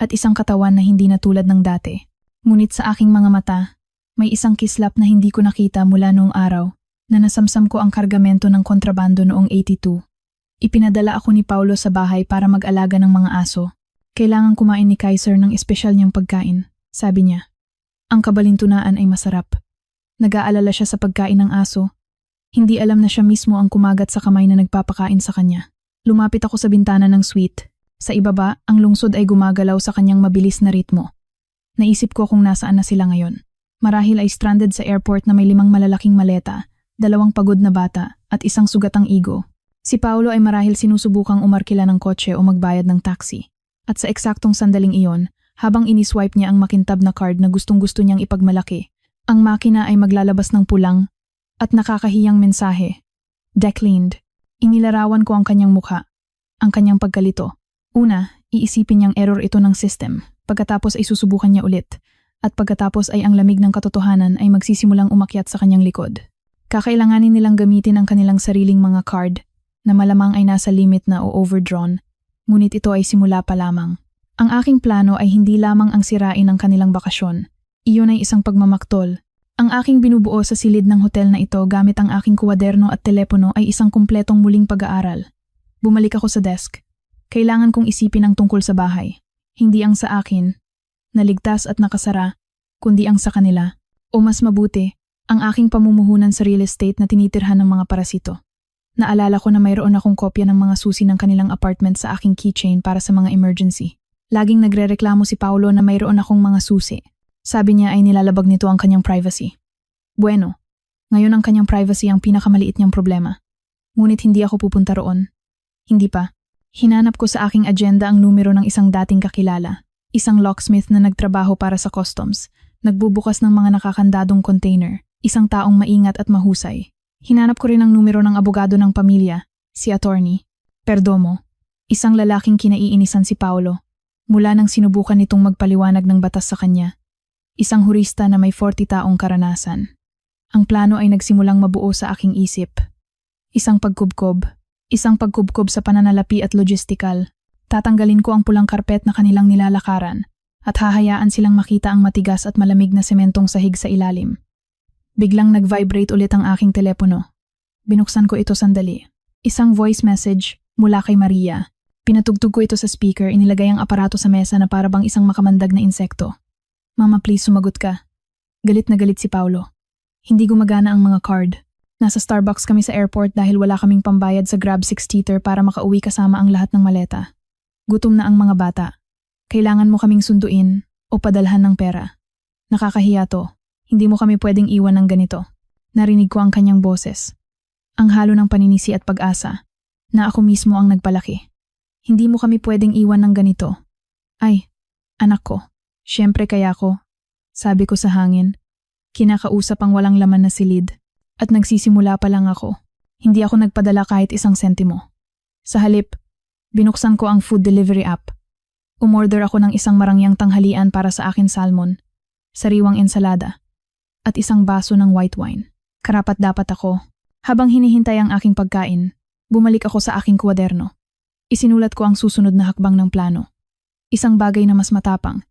at isang katawan na hindi na tulad ng dati. Ngunit sa aking mga mata, may isang kislap na hindi ko nakita mula noong araw na nasamsam ko ang kargamento ng kontrabando noong 82. Ipinadala ako ni Paolo sa bahay para mag-alaga ng mga aso. Kailangan kumain ni Kaiser ng espesyal niyang pagkain, sabi niya. Ang kabalintunaan ay masarap. Nag-aalala siya sa pagkain ng aso. Hindi alam na siya mismo ang kumagat sa kamay na nagpapakain sa kanya. Lumapit ako sa bintana ng suite. Sa ibaba, ang lungsod ay gumagalaw sa kanyang mabilis na ritmo. Naisip ko kung nasaan na sila ngayon. Marahil ay stranded sa airport na may 5 malalaking maleta, 2 pagod na bata, at isang sugatang igo. Si Paolo ay marahil sinusubukang umarkila ng kotse o magbayad ng taxi. At sa eksaktong sandaling iyon, habang iniswipe niya ang makintab na card na gustong-gusto niyang ipagmalaki, ang makina ay maglalabas ng pulang at nakakahiyang mensahe. Declined. Inilarawan ko ang kanyang mukha, ang kanyang pagkalito. Una, iisipin niyang error ito ng system, pagkatapos ay susubukan niya ulit. at pagkatapos ay ang lamig ng katotohanan ay magsisimulang umakyat sa kanyang likod. Kakailanganin nilang gamitin ang kanilang sariling mga card na malamang ay nasa limit na o overdrawn, ngunit ito ay simula pa lamang. Ang aking plano ay hindi lamang ang sirain ng kanilang bakasyon. Iyon ay isang pagmamaktol. Ang aking binubuo sa silid ng hotel na ito gamit ang aking kuwaderno at telepono ay isang kumpletong muling pag-aaral. Bumalik ako sa desk. Kailangan kong isipin ang tungkol sa bahay. Hindi ang sa akin, na ligtas at nakasara, kundi ang sa kanila. O mas mabuti, ang aking pamumuhunan sa real estate na tinitirhan ng mga parasito. Naalala ko na mayroon akong kopya ng mga susi ng kanilang apartment sa aking keychain para sa mga emergency. Laging nagrereklamo si Paolo na mayroon akong mga susi. Sabi niya ay nilalabag nito ang kanyang privacy. Bueno, ngayon ang kanyang privacy ang pinakamaliit niyang problema. Ngunit hindi ako pupunta roon. Hindi pa. Hinanap ko sa aking agenda ang numero ng isang dating kakilala. Isang locksmith na nagtrabaho para sa customs. Nagbubukas ng mga nakakandadong container. Isang taong maingat at mahusay. Hinanap ko rin ang numero ng abogado ng pamilya, si Attorney Perdomo. Isang lalaking kinaiinisan si Paolo. Mula nang sinubukan nitong magpaliwanag ng batas sa kanya. Isang hurista na may 40 taong karanasan. Ang plano ay nagsimulang mabuo sa aking isip. Isang pagkubkob sa pananalapi at logistikal. Tatanggalin ko ang pulang karpet na kanilang nilalakaran at hahayaan silang makita ang matigas at malamig na sementong sahig sa ilalim. Biglang nag-vibrate ulit ang aking telepono. Binuksan ko ito sandali. Isang voice message mula kay Maria. Pinatugtog ko ito sa speaker, inilagay ang aparato sa mesa na para bang isang makamandag na insekto. Mama, please sumagot ka. Galit na galit si Paolo. Hindi gumagana ang mga card. Nasa Starbucks kami sa airport dahil wala kaming pambayad sa Grab 6-seater para makauwi kasama ang lahat ng maleta. Gutom na ang mga bata. Kailangan mo kaming sunduin o padalhan ng pera. Nakakahiya to. Hindi mo kami pwedeng iwan ng ganito. Narinig ko ang kanyang boses. Ang halo ng paninisi at pag-asa na ako mismo ang nagpalaki. Hindi mo kami pwedeng iwan ng ganito. Ay, anak ko. Siyempre kaya ko, sabi ko sa hangin. Kinakausap ang walang laman na silid. At nagsisimula pa lang ako. Hindi ako nagpadala kahit isang sentimo. Sa halip, binuksan ko ang food delivery app. Umorder ako ng isang marangyang tanghalian para sa akin salmon, sariwang ensalada, at isang baso ng white wine. Karapat dapat ako. Habang hinihintay ang aking pagkain, bumalik ako sa aking kwaderno. Isinulat ko ang susunod na hakbang ng plano. Isang bagay na mas matapang.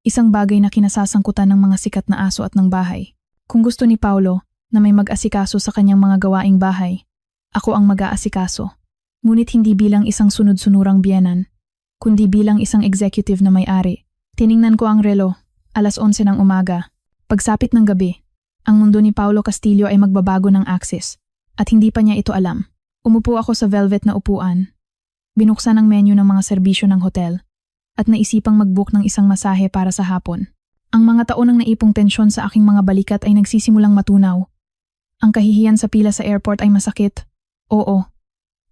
Isang bagay na kinasasangkutan ng mga sikat na aso at ng bahay. Kung gusto ni Paolo na may mag-asikaso sa kanyang mga gawaing bahay, ako ang mag-aasikaso. Ngunit hindi bilang isang sunod-sunurang biyenan, kundi bilang isang executive na may-ari. Tiningnan ko ang relo, 11:00 ng umaga. Pagsapit ng gabi, ang mundo ni Paolo Castillo ay magbabago ng axis at hindi pa niya ito alam. Umupo ako sa velvet na upuan. Binuksan ang menu ng mga serbisyo ng hotel at naisipang mag-book ng isang masahe para sa hapon. Ang mga taon ng naipong tensyon sa aking mga balikat ay nagsisimulang matunaw. Ang kahihiyan sa pila sa airport ay masakit. Oo,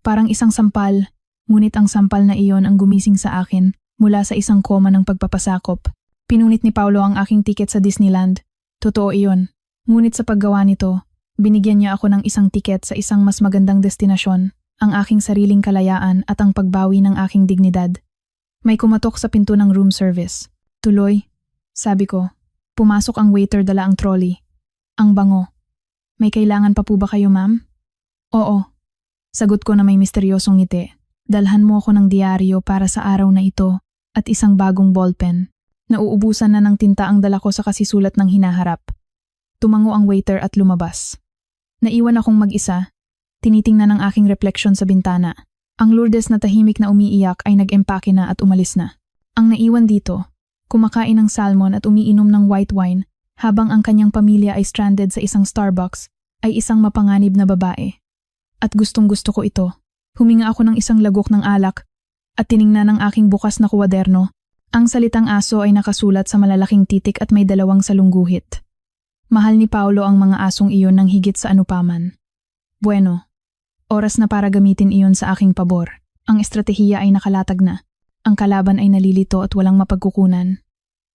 parang isang sampal, ngunit ang sampal na iyon ang gumising sa akin mula sa isang koma ng pagpapasakop. Pinunit ni Paolo ang aking tiket sa Disneyland. Totoo iyon. Ngunit sa paggawa nito, binigyan niya ako ng isang tiket sa isang mas magandang destinasyon, ang aking sariling kalayaan at ang pagbawi ng aking dignidad. May kumatok sa pinto ng room service. Tuloy, sabi ko. Pumasok ang waiter, dala ang trolley. Ang bango. May kailangan pa po ba kayo, ma'am? Oo. Sagot ko na may misteryosong ngiti. Dalhan mo ako ng diaryo para sa araw na ito at isang bagong ballpen. Nauubusan na ng tinta ang dala ko sa kasisulat ng hinaharap. Tumango ang waiter at lumabas. Naiwan akong mag-isa. Tinitingnan ang aking refleksyon sa bintana. Ang Lourdes na tahimik na umiiyak ay nag-empake na at umalis na. Ang naiwan dito, kumakain ng salmon at umiinom ng white wine habang ang kanyang pamilya ay stranded sa isang Starbucks, ay isang mapanganib na babae. At gustong-gusto ko ito. Huminga ako ng isang lagok ng alak at tiningnan ang aking bukas na kuwaderno. Ang salitang aso ay nakasulat sa malalaking titik at may 2 salungguhit. Mahal ni Paolo ang mga asong iyon ng higit sa anupaman. Bueno. Oras na para gamitin iyon sa aking pabor. Ang estratehiya ay nakalatag na. Ang kalaban ay nalilito at walang mapagkukunan.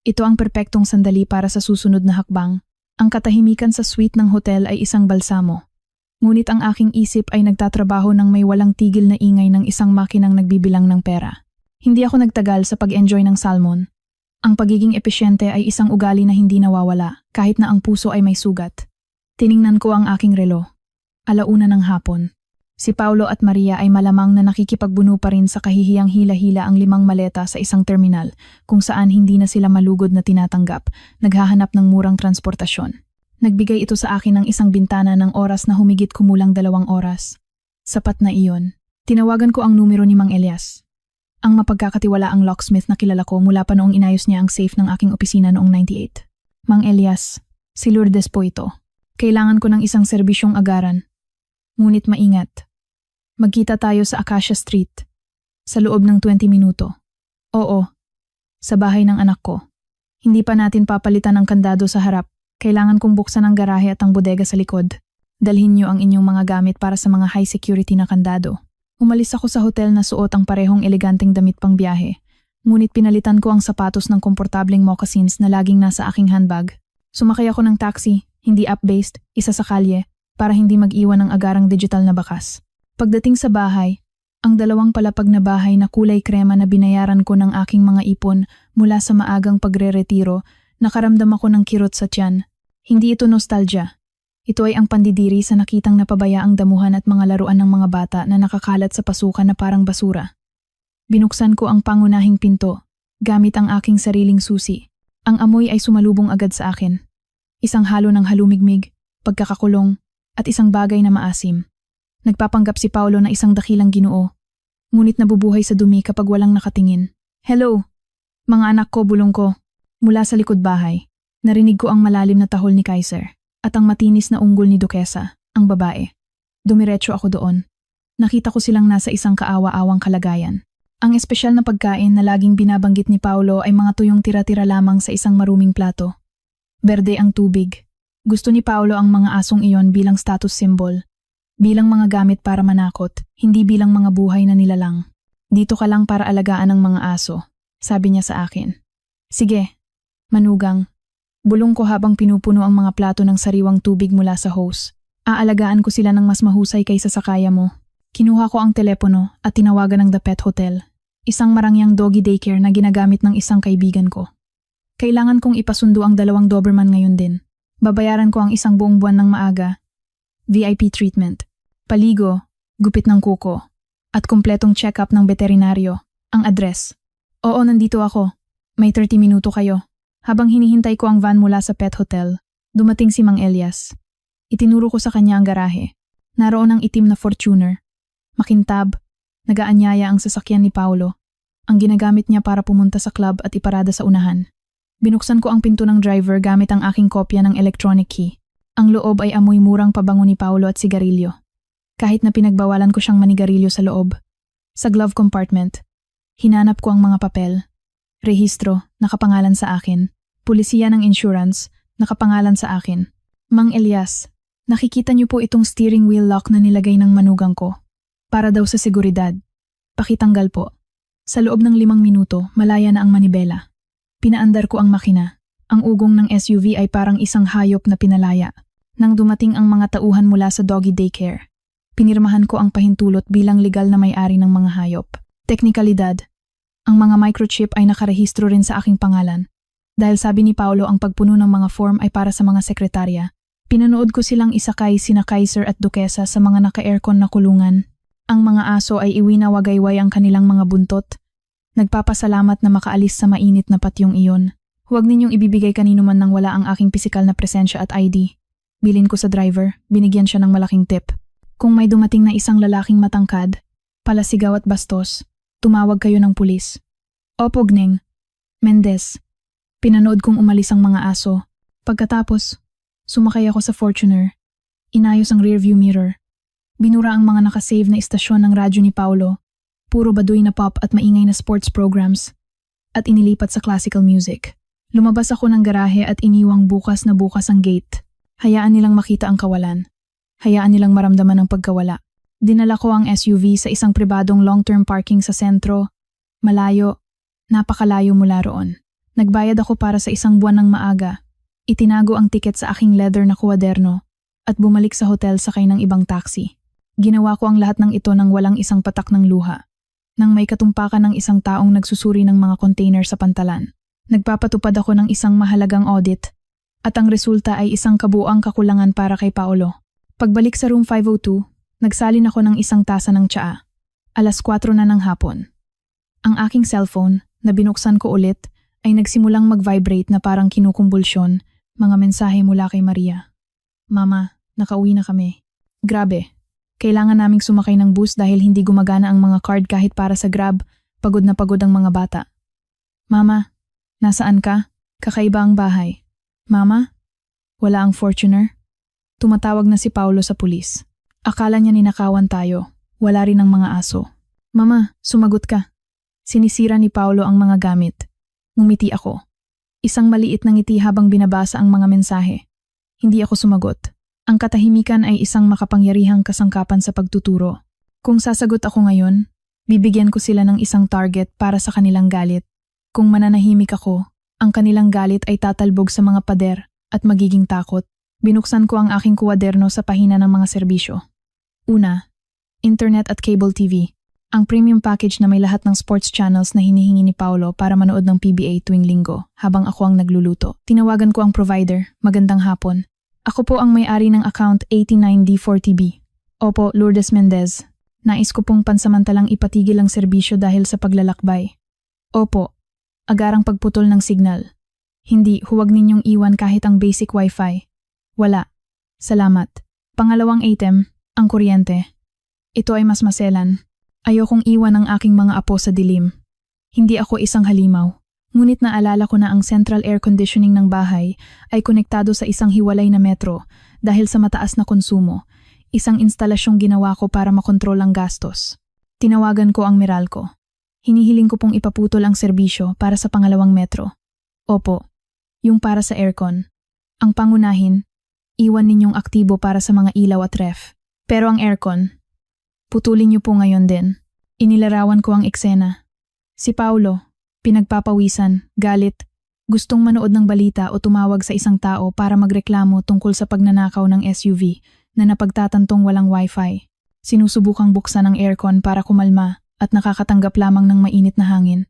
Ito ang perpektong sandali para sa susunod na hakbang. Ang katahimikan sa suite ng hotel ay isang balsamo. Ngunit ang aking isip ay nagtatrabaho ng may walang tigil na ingay ng isang makinang nagbibilang ng pera. Hindi ako nagtagal sa pag-enjoy ng salmon. Ang pagiging epesyente ay isang ugali na hindi nawawala kahit na ang puso ay may sugat. Tiningnan ko ang aking relo. 1:00 ng hapon. Si Paulo at Maria ay malamang na nakikipagbuno pa rin sa kahihiyang hila-hila ang 5 maleta sa isang terminal kung saan hindi na sila malugod na tinatanggap, naghahanap ng murang transportasyon. Nagbigay ito sa akin ng isang bintana ng oras na humigit kumulang 2 oras. Sapat na iyon. Tinawagan ko ang numero ni Mang Elias. Ang mapagkakatiwalaang locksmith na kilala ko mula pa noong inayos niya ang safe ng aking opisina noong 98. Mang Elias, si Lourdes po ito. Kailangan ko ng isang serbisyong agaran. Ngunit maingat. Magkita tayo sa Acacia Street. Sa loob ng 20 minuto. Oo. Sa bahay ng anak ko. Hindi pa natin papalitan ang kandado sa harap. Kailangan kong buksan ang garahe at ang bodega sa likod. Dalhin niyo ang inyong mga gamit para sa mga high security na kandado. Umalis ako sa hotel na suot ang parehong eleganteng damit pang biyahe. Ngunit pinalitan ko ang sapatos ng komportableng moccasins na laging nasa aking handbag. Sumakay ako ng taxi, hindi app-based, isa sa kalye, para hindi mag-iwan ng agarang digital na bakas. Pagdating sa bahay, ang 2 palapag na bahay na kulay krema na binayaran ko ng aking mga ipon mula sa maagang pagre-retiro, nakaramdam ako ng kirot sa tiyan. Hindi ito nostalgia. Ito ay ang pandidiri sa nakitang napabayaang damuhan at mga laruan ng mga bata na nakakalat sa pasukan na parang basura. Binuksan ko ang pangunahing pinto, gamit ang aking sariling susi. Ang amoy ay sumalubong agad sa akin. Isang halo ng halumigmig, pagkakakulong, at isang bagay na maasim. Nagpapanggap si Paulo na isang dakilang Ginoo, ngunit nabubuhay sa dumi kapag walang nakatingin. Hello! Mga anak ko, bulong ko. Mula sa likod bahay, narinig ko ang malalim na tahol ni Kaiser at ang matinis na unggol ni Dukesa, ang babae. Dumiretso ako doon. Nakita ko silang nasa isang kaawa-awang kalagayan. Ang espesyal na pagkain na laging binabanggit ni Paulo ay mga tuyong tira-tira lamang sa isang maruming plato. Berde ang tubig. Gusto ni Paulo ang mga asong iyon bilang status symbol. Bilang mga gamit para manakot, hindi bilang mga buhay na nilalang. Dito ka lang para alagaan ang mga aso, sabi niya sa akin. Sige, manugang. Bulong ko habang pinupuno ang mga plato ng sariwang tubig mula sa hose. Aalagaan ko sila ng mas mahusay kaysa sa kaya mo. Kinuha ko ang telepono at tinawagan ng The Pet Hotel, isang marangyang doggy daycare na ginagamit ng isang kaibigan ko. Kailangan kong ipasundo ang 2 Doberman ngayon din. Babayaran ko ang isang buong buwan ng maaga. VIP treatment, paligo, gupit ng kuko, at kumpletong check-up ng veterinaryo. Ang address. Oo, nandito ako. May 30 minuto kayo. Habang hinihintay ko ang van mula sa Pet Hotel, dumating si Mang Elias. Itinuro ko sa kanya ang garahe. Naroon ang itim na Fortuner. Makintab, nagaanyaya ang sasakyan ni Paulo. Ang ginagamit niya para pumunta sa club at iparada sa unahan. Binuksan ko ang pinto ng driver gamit ang aking kopya ng electronic key. Ang loob ay amoy murang pabango ni Paulo at sigarilyo. Kahit na pinagbawalan ko siyang manigarilyo sa loob. Sa glove compartment, hinanap ko ang mga papel. Rehistro, nakapangalan sa akin. Pulisiya ng insurance, nakapangalan sa akin. Mang Elias, nakikita niyo po itong steering wheel lock na nilagay ng manugang ko. Para daw sa seguridad. Pakitanggal po. Sa loob ng 5 minuto, malaya na ang manibela. Pinaandar ko ang makina. Ang ugong ng SUV ay parang isang hayop na pinalaya. Nang dumating ang mga tauhan mula sa doggy daycare, pinirmahan ko ang pahintulot bilang legal na may-ari ng mga hayop. Teknikalidad. Ang mga microchip ay nakarehistro rin sa aking pangalan. Dahil sabi ni Paulo ang pagpuno ng mga form ay para sa mga sekretarya. Pinanood ko silang isakay sina Kaiser at Dukesa sa mga naka-aircon na kulungan. Ang mga aso ay iwi na wagayway ang kanilang mga buntot. Nagpapasalamat na makaalis sa mainit na patyong iyon. Huwag ninyong ibibigay kanino man nang wala ang aking pisikal na presensya at ID. Bilin ko sa driver, binigyan siya ng malaking tip. Kung may dumating na isang lalaking matangkad, palasigaw at bastos, tumawag kayo ng pulis. Opo, Gneng. Mendez. Pinanood kong umalis ang mga aso. Pagkatapos, sumakay ako sa Fortuner. Inayos ang rearview mirror. Binura ang mga nakasave na istasyon ng radyo ni Paulo. Puro baduy na pop at maingay na sports programs. At inilipat sa classical music. Lumabas ako ng garahe at iniwang bukas na bukas ang gate. Hayaan nilang makita ang kawalan. Hayaan nilang maramdaman ang pagkawala. Dinala ko ang SUV sa isang pribadong long-term parking sa sentro. Malayo, napakalayo mula roon. Nagbayad ako para sa 1 buwan ng maaga. Itinago ang tiket sa aking leather na kuwaderno at bumalik sa hotel sakay ng ibang taxi. Ginawa ko ang lahat ng ito nang walang isang patak ng luha. Nang may katumpakan ng isang taong nagsusuri ng mga container sa pantalan. Nagpapatupad ako ng isang mahalagang audit at ang resulta ay isang kabuuang kakulangan para kay Paolo. Pagbalik sa room 502, nagsalin ako ng isang tasa ng tsaa. 4:00 na ng hapon. Ang aking cellphone, na binuksan ko ulit, ay nagsimulang mag-vibrate na parang kinukumbulsyon, mga mensahe mula kay Maria. Mama, nakauwi na kami. Grabe. Kailangan naming sumakay ng bus dahil hindi gumagana ang mga card kahit para sa Grab, pagod na pagod ang mga bata. Mama, nasaan ka? Kakaiba ang bahay. Mama, wala ang Fortuner? Tumatawag na si Paolo sa pulis. Akala niya ninakawan tayo. Wala rin ang mga aso. Mama, sumagot ka. Sinisira ni Paolo ang mga gamit. Ngumiti ako. Isang maliit na ngiti habang binabasa ang mga mensahe. Hindi ako sumagot. Ang katahimikan ay isang makapangyarihang kasangkapan sa pagtuturo. Kung sasagot ako ngayon, bibigyan ko sila ng isang target para sa kanilang galit. Kung mananahimik ako, ang kanilang galit ay tatalbog sa mga pader at magiging takot. Binuksan ko ang aking kuwaderno sa pahina ng mga serbisyo. Una, internet at cable TV. Ang premium package na may lahat ng sports channels na hinihingi ni Paolo para manood ng PBA tuwing linggo habang ako ang nagluluto. Tinawagan ko ang provider, magandang hapon. Ako po ang may-ari ng account 89D4TB. Opo, Lourdes Mendez. Nais ko pong pansamantalang ipatigil ang serbisyo dahil sa paglalakbay. Opo, agarang pagputol ng signal. Hindi, huwag ninyong iwan kahit ang basic wifi. Wala. Salamat. Pangalawang item, ang kuryente. Ito ay mas maselan. Ayokong iwan ang aking mga apo sa dilim. Hindi ako isang halimaw. Ngunit naalala ko na ang central air conditioning ng bahay ay konektado sa isang hiwalay na metro dahil sa mataas na konsumo. Isang instalasyong ginawa ko para makontrol ang gastos. Tinawagan ko ang Meralco. Hinihiling ko pong ipaputol ang serbisyo para sa pangalawang metro. Opo, yung para sa aircon. Ang pangunahin, iwan ninyong aktibo para sa mga ilaw at ref. Pero ang aircon, putulin niyo po ngayon din. Inilarawan ko ang eksena. Si Paolo, pinagpapawisan, galit, gustong manood ng balita o tumawag sa isang tao para magreklamo tungkol sa pagnanakaw ng SUV na napagtatantong walang wifi. Sinusubukang buksan ang aircon para kumalma at nakakatanggap lamang ng mainit na hangin.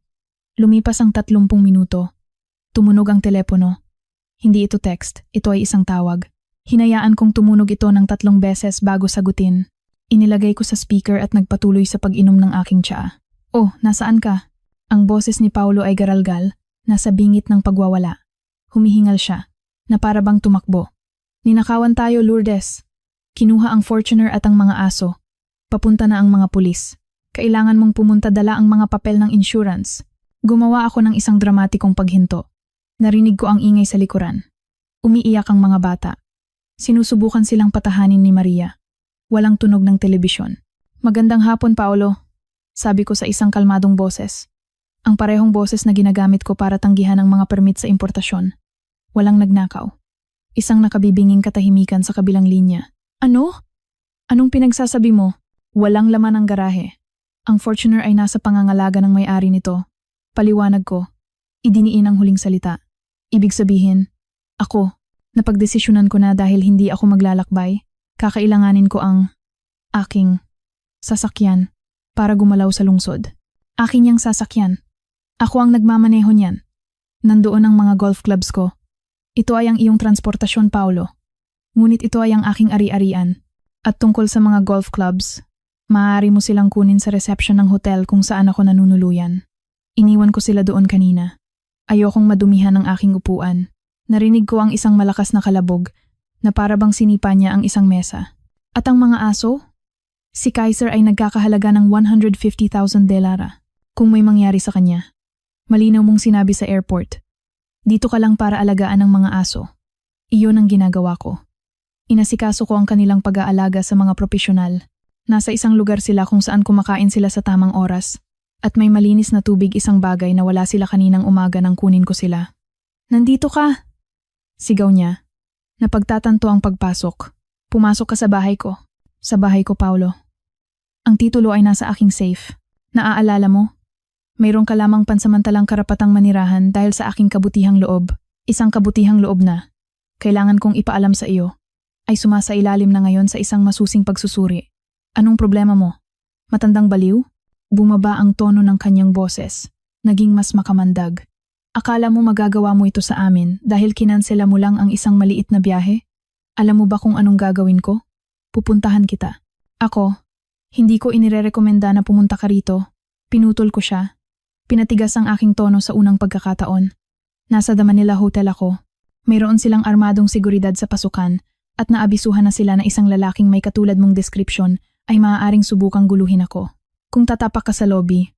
Lumipas ang 30 minuto. Tumunog ang telepono. Hindi ito text, ito ay isang tawag. Hinayaan kong tumunog ito ng 3 beses bago sagutin. Inilagay ko sa speaker at nagpatuloy sa pag-inom ng aking tsaa. Oh, nasaan ka? Ang boses ni Paolo ay garalgal, nasa bingit ng pagwawala. Humihingal siya, na para bang tumakbo. Ninakawan tayo, Lourdes. Kinuha ang Fortuner at ang mga aso. Papunta na ang mga pulis. Kailangan mong pumunta dala ang mga papel ng insurance. Gumawa ako ng isang dramatikong paghinto. Narinig ko ang ingay sa likuran. Umiiyak ang mga bata. Sinusubukan silang patahanin ni Maria. Walang tunog ng telebisyon. Magandang hapon, Paolo. Sabi ko sa isang kalmadong boses. Ang parehong boses na ginagamit ko para tanggihan ang mga permit sa importasyon. Walang nagnakaw. Isang nakabibinging katahimikan sa kabilang linya. Ano? Anong pinagsasabi mo? Walang laman ang garahe. Ang Fortuner ay nasa pangangalaga ng may-ari nito. Paliwanag ko. Idiniin ang huling salita. Ibig sabihin, ako, napagdesisyonan ko na dahil hindi ako maglalakbay, kakailanganin ko ang aking sasakyan para gumalaw sa lungsod. Akin yang sasakyan. Ako ang nagmamaneho niyan. Nandoon ang mga golf clubs ko. Ito ay ang iyong transportasyon, Paolo. Ngunit ito ay ang aking ari-arian. At tungkol sa mga golf clubs, maaari mo silang kunin sa reception ng hotel kung saan ako nanunuluyan. Iniwan ko sila doon kanina. Ayokong madumihan ang aking upuan. Narinig ko ang isang malakas na kalabog na para bang sinipa niya ang isang mesa. At ang mga aso? Si Kaiser ay nagkakahalaga ng $150,000 kung may mangyari sa kanya. Malinaw mong sinabi sa airport. Dito ka lang para alagaan ang mga aso. Iyon ang ginagawa ko. Inasikaso ko ang kanilang pag-aalaga sa mga propesyonal. Nasa isang lugar sila kung saan kumakain sila sa tamang oras. At may malinis na tubig, isang bagay na wala sila kaninang umaga nang kunin ko sila. Nandito ka! Sigaw niya. Napagtatanto ang pagpasok. Pumasok ka sa bahay ko. Sa bahay ko, Paolo. Ang titulo ay nasa aking safe. Naaalala mo? Mayroon ka lamang pansamantalang karapatang manirahan dahil sa aking kabutihang loob. Isang kabutihang loob na, kailangan kong ipaalam sa iyo, ay sumasailalim na ngayon sa isang masusing pagsusuri. Anong problema mo? Matandang baliw? Bumaba ang tono ng kanyang boses. Naging mas makamandag. Akala mo magagawa mo ito sa amin dahil kinansela mo lang ang isang maliit na biyahe? Alam mo ba kung anong gagawin ko? Pupuntahan kita. Ako, hindi ko inirerekomenda na pumunta ka rito. Pinutol ko siya. Pinatigas ang aking tono sa unang pagkakataon. Nasa The Manila Hotel ako. Mayroon silang armadong seguridad sa pasukan at naabisuhan na sila na isang lalaking may katulad mong description ay maaaring subukang guluhin ako. Kung tatapak ka sa lobby,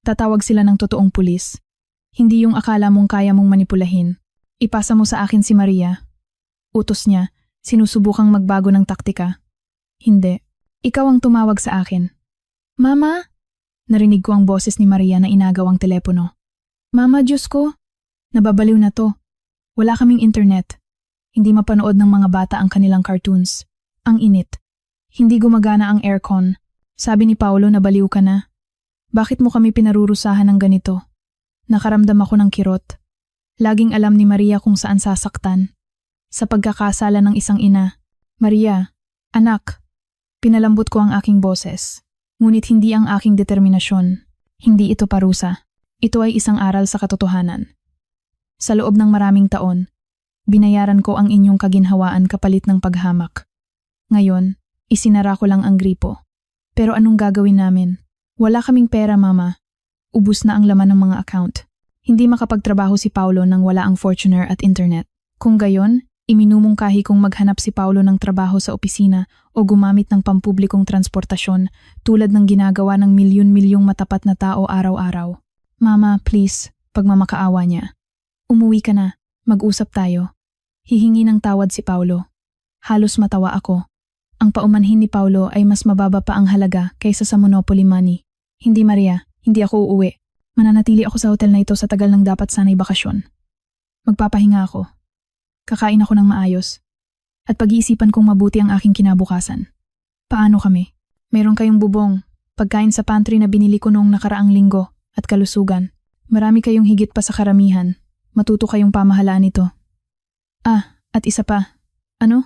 tatawag sila ng totoong pulis. Hindi yung akala mong kaya mong manipulahin. Ipasa mo sa akin si Maria. Utos niya, sinusubukang magbago ng taktika. Hindi. Ikaw ang tumawag sa akin. Mama? Narinig ko ang boses ni Maria na inagaw ang telepono. Mama, Diyos ko. Nababaliw na to. Wala kaming internet. Hindi mapanood ng mga bata ang kanilang cartoons. Ang init. Hindi gumagana ang aircon. Sabi ni Paolo na baliw ka na. Bakit mo kami pinarurusahan ng ganito? Nakaramdam ako ng kirot. Laging alam ni Maria kung saan sasaktan. Sa pagkakasala ng isang ina. Maria, anak. Pinalambot ko ang aking boses. Ngunit hindi ang aking determinasyon. Hindi ito parusa. Ito ay isang aral sa katotohanan. Sa loob ng maraming taon, binayaran ko ang inyong kaginhawaan kapalit ng paghamak. Ngayon, isinara ko lang ang gripo. Pero anong gagawin namin? Wala kaming pera, Mama. Ubus na ang laman ng mga account. Hindi makapagtrabaho si Paolo nang wala ang Fortuner at internet. Kung gayon, iminumungkahi kong maghanap si Paolo ng trabaho sa opisina o gumamit ng pampublikong transportasyon tulad ng ginagawa ng milyon-milyong matapat na tao araw-araw. Mama, please, pagmamakaawa niya. Umuwi ka na, mag-usap tayo. Hihingi ng tawad si Paolo. Halos matawa ako. Ang paumanhin ni Paolo ay mas mababa pa ang halaga kaysa sa Monopoly money. Hindi, Maria. Hindi ako uuwi. Mananatili ako sa hotel na ito sa tagal ng dapat sanay bakasyon. Magpapahinga ako. Kakain ako ng maayos. At pag-iisipan kong mabuti ang aking kinabukasan. Paano kami? Meron kayong bubong, pagkain sa pantry na binili ko noong nakaraang linggo, at kalusugan. Marami kayong higit pa sa karamihan. Matuto kayong pamahalaan ito. At isa pa. Ano?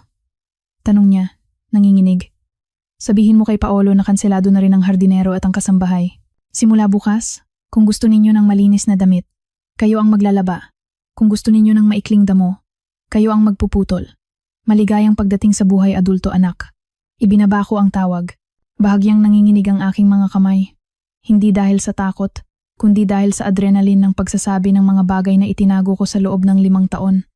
Tanong niya, nanginginig. Sabihin mo kay Paolo na kanselado na rin ang hardinero at ang kasambahay. Simula bukas, kung gusto ninyo ng malinis na damit, kayo ang maglalaba. Kung gusto ninyo ng maikling damo, kayo ang magpuputol. Maligayang pagdating sa buhay adulto, anak. Ibinaba ko ang tawag. Bahagyang nanginginig ang aking mga kamay. Hindi dahil sa takot, kundi dahil sa adrenaline ng pagsasabi ng mga bagay na itinago ko sa loob ng 5 taon.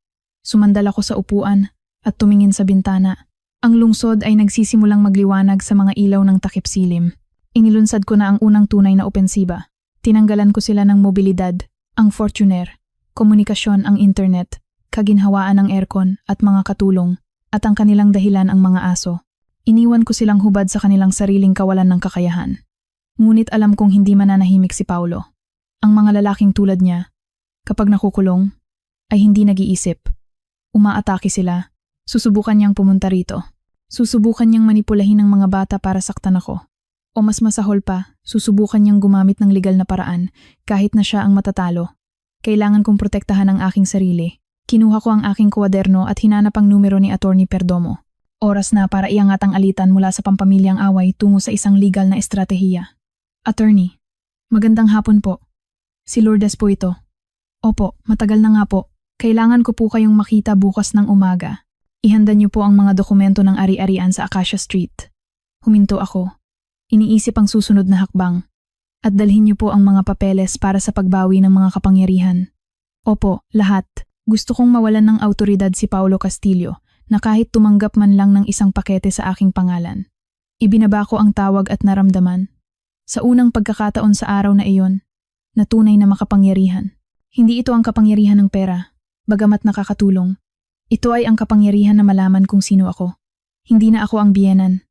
Sumandal ako sa upuan at tumingin sa bintana. Ang lungsod ay nagsisimulang magliwanag sa mga ilaw ng takip silim. Inilunsad ko na ang unang tunay na opensiba. Tinanggalan ko sila ng mobilidad, ang Fortuner, komunikasyon ang internet, kaginhawaan ng aircon at mga katulong, at ang kanilang dahilan ang mga aso. Iniwan ko silang hubad sa kanilang sariling kawalan ng kakayahan. Ngunit alam kong hindi mananahimik si Paolo. Ang mga lalaking tulad niya, kapag nakukulong, ay hindi nag-iisip. Umaatake sila. Susubukan niyang pumunta rito. Susubukan niyang manipulahin ng mga bata para saktan ako. O mas masahol pa, susubukan niyang gumamit ng legal na paraan kahit na siya ang matatalo. Kailangan kong protektahan ang aking sarili. Kinuha ko ang aking kwaderno at hinanap ang numero ni Attorney Perdomo. Oras na para iangat ang alitan mula sa pampamilyang away tungo sa isang legal na estratehiya. Attorney, magandang hapon po. Si Lourdes po ito. Opo, matagal na nga po. Kailangan ko po kayong makita bukas ng umaga. Ihanda niyo po ang mga dokumento ng ari-arian sa Acacia Street. Huminto ako. Iniisip ang susunod na hakbang. At dalhin niyo po ang mga papeles para sa pagbawi ng mga kapangyarihan. Opo, lahat. Gusto kong mawalan ng autoridad si Paolo Castillo na kahit tumanggap man lang ng isang pakete sa aking pangalan. Ibinaba ko ang tawag at naramdaman. Sa unang pagkakataon sa araw na iyon, na tunay na makapangyarihan. Hindi ito ang kapangyarihan ng pera, bagamat nakakatulong. Ito ay ang kapangyarihan na malaman kung sino ako. Hindi na ako ang biyenan.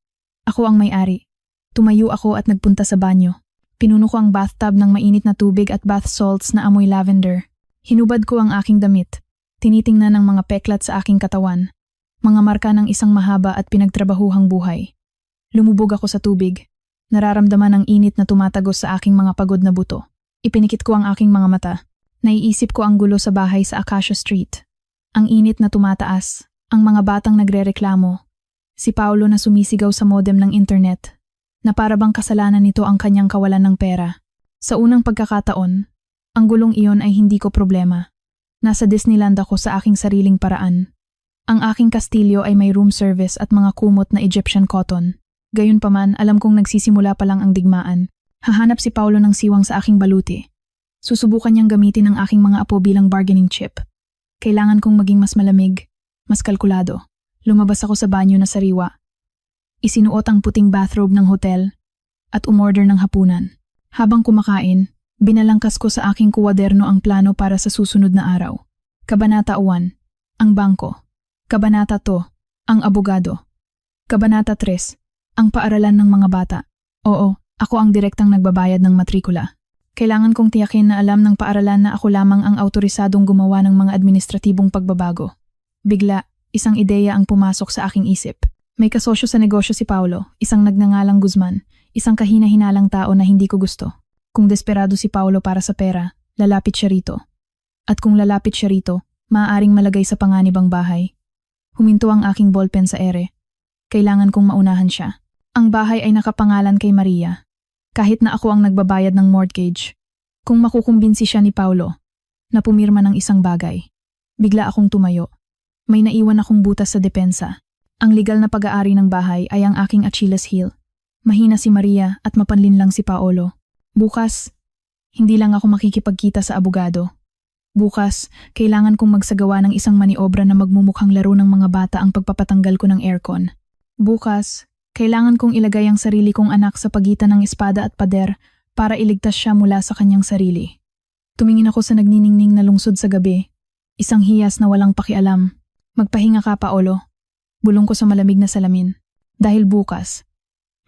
Ako ang may-ari. Tumayo ako at nagpunta sa banyo. Pinuno ko ang bathtub ng mainit na tubig at bath salts na amoy lavender. Hinubad ko ang aking damit. Tinitingnan ng mga peklat sa aking katawan. Mga marka ng isang mahaba at pinagtrabahuhang buhay. Lumubog ako sa tubig. Nararamdaman ang init na tumatagos sa aking mga pagod na buto. Ipinikit ko ang aking mga mata. Naiisip ko ang gulo sa bahay sa Acacia Street. Ang init na tumataas, ang mga batang nagrereklamo, si Paolo na sumisigaw sa modem ng internet, na para bang kasalanan nito ang kanyang kawalan ng pera. Sa unang pagkakataon, Ang gulong iyon ay hindi ko problema. Nasa Disneyland ako sa aking sariling paraan. Ang aking kastilyo ay may room service at mga kumot na Egyptian cotton. Gayunpaman, alam kong nagsisimula pa lang ang digmaan. Hahanap si Paolo ng siwang sa aking baluti. Susubukan niyang gamitin ang aking mga apo bilang bargaining chip. Kailangan kong maging mas malamig, mas kalkulado. Lumabas ako sa banyo na sariwa. Isinuot ang puting bathrobe ng hotel at umorder ng hapunan. Habang kumakain, binalangkas ko sa aking kuwaderno ang plano para sa susunod na araw. Kabanata 1, ang bangko. Kabanata 2, ang abogado. Kabanata 3, ang paaralan ng mga bata. Oo, ako ang direktang nagbabayad ng matrikula. Kailangan kong tiyakin na alam ng paaralan na ako lamang ang autorisadong gumawa ng mga administratibong pagbabago. Bigla, isang ideya ang pumasok sa aking isip. May kasosyo sa negosyo si Paolo, isang nagngangalang Guzman, isang kahina-hinalang tao na hindi ko gusto. Kung desperado si Paolo para sa pera, lalapit siya rito. At kung lalapit siya rito, maaaring malagay sa panganib ang bahay. Huminto ang aking ballpen sa ere. Kailangan kong maunahan siya. Ang bahay ay nakapangalan kay Maria. Kahit na ako ang nagbabayad ng mortgage. Kung makukumbinsi siya ni Paolo na pumirma ng isang bagay, bigla akong tumayo. May naiwan akong butas sa depensa. Ang legal na pag-aari ng bahay ay ang aking Achilles heel. Mahina si Maria at mapanlin lang si Paolo. Bukas, hindi lang ako makikipagkita sa abogado. Bukas, kailangan kong magsagawa ng isang maniobra na magmumukhang laro ng mga bata ang pagpapatanggal ko ng aircon. Bukas, kailangan kong ilagay ang sarili kong anak sa pagitan ng espada at pader para iligtas siya mula sa kanyang sarili. Tumingin ako sa nagniningning na lungsod sa gabi. Isang hiyas na walang pakialam. Magpahinga ka, Paolo. Bulong ko sa malamig na salamin. Dahil bukas,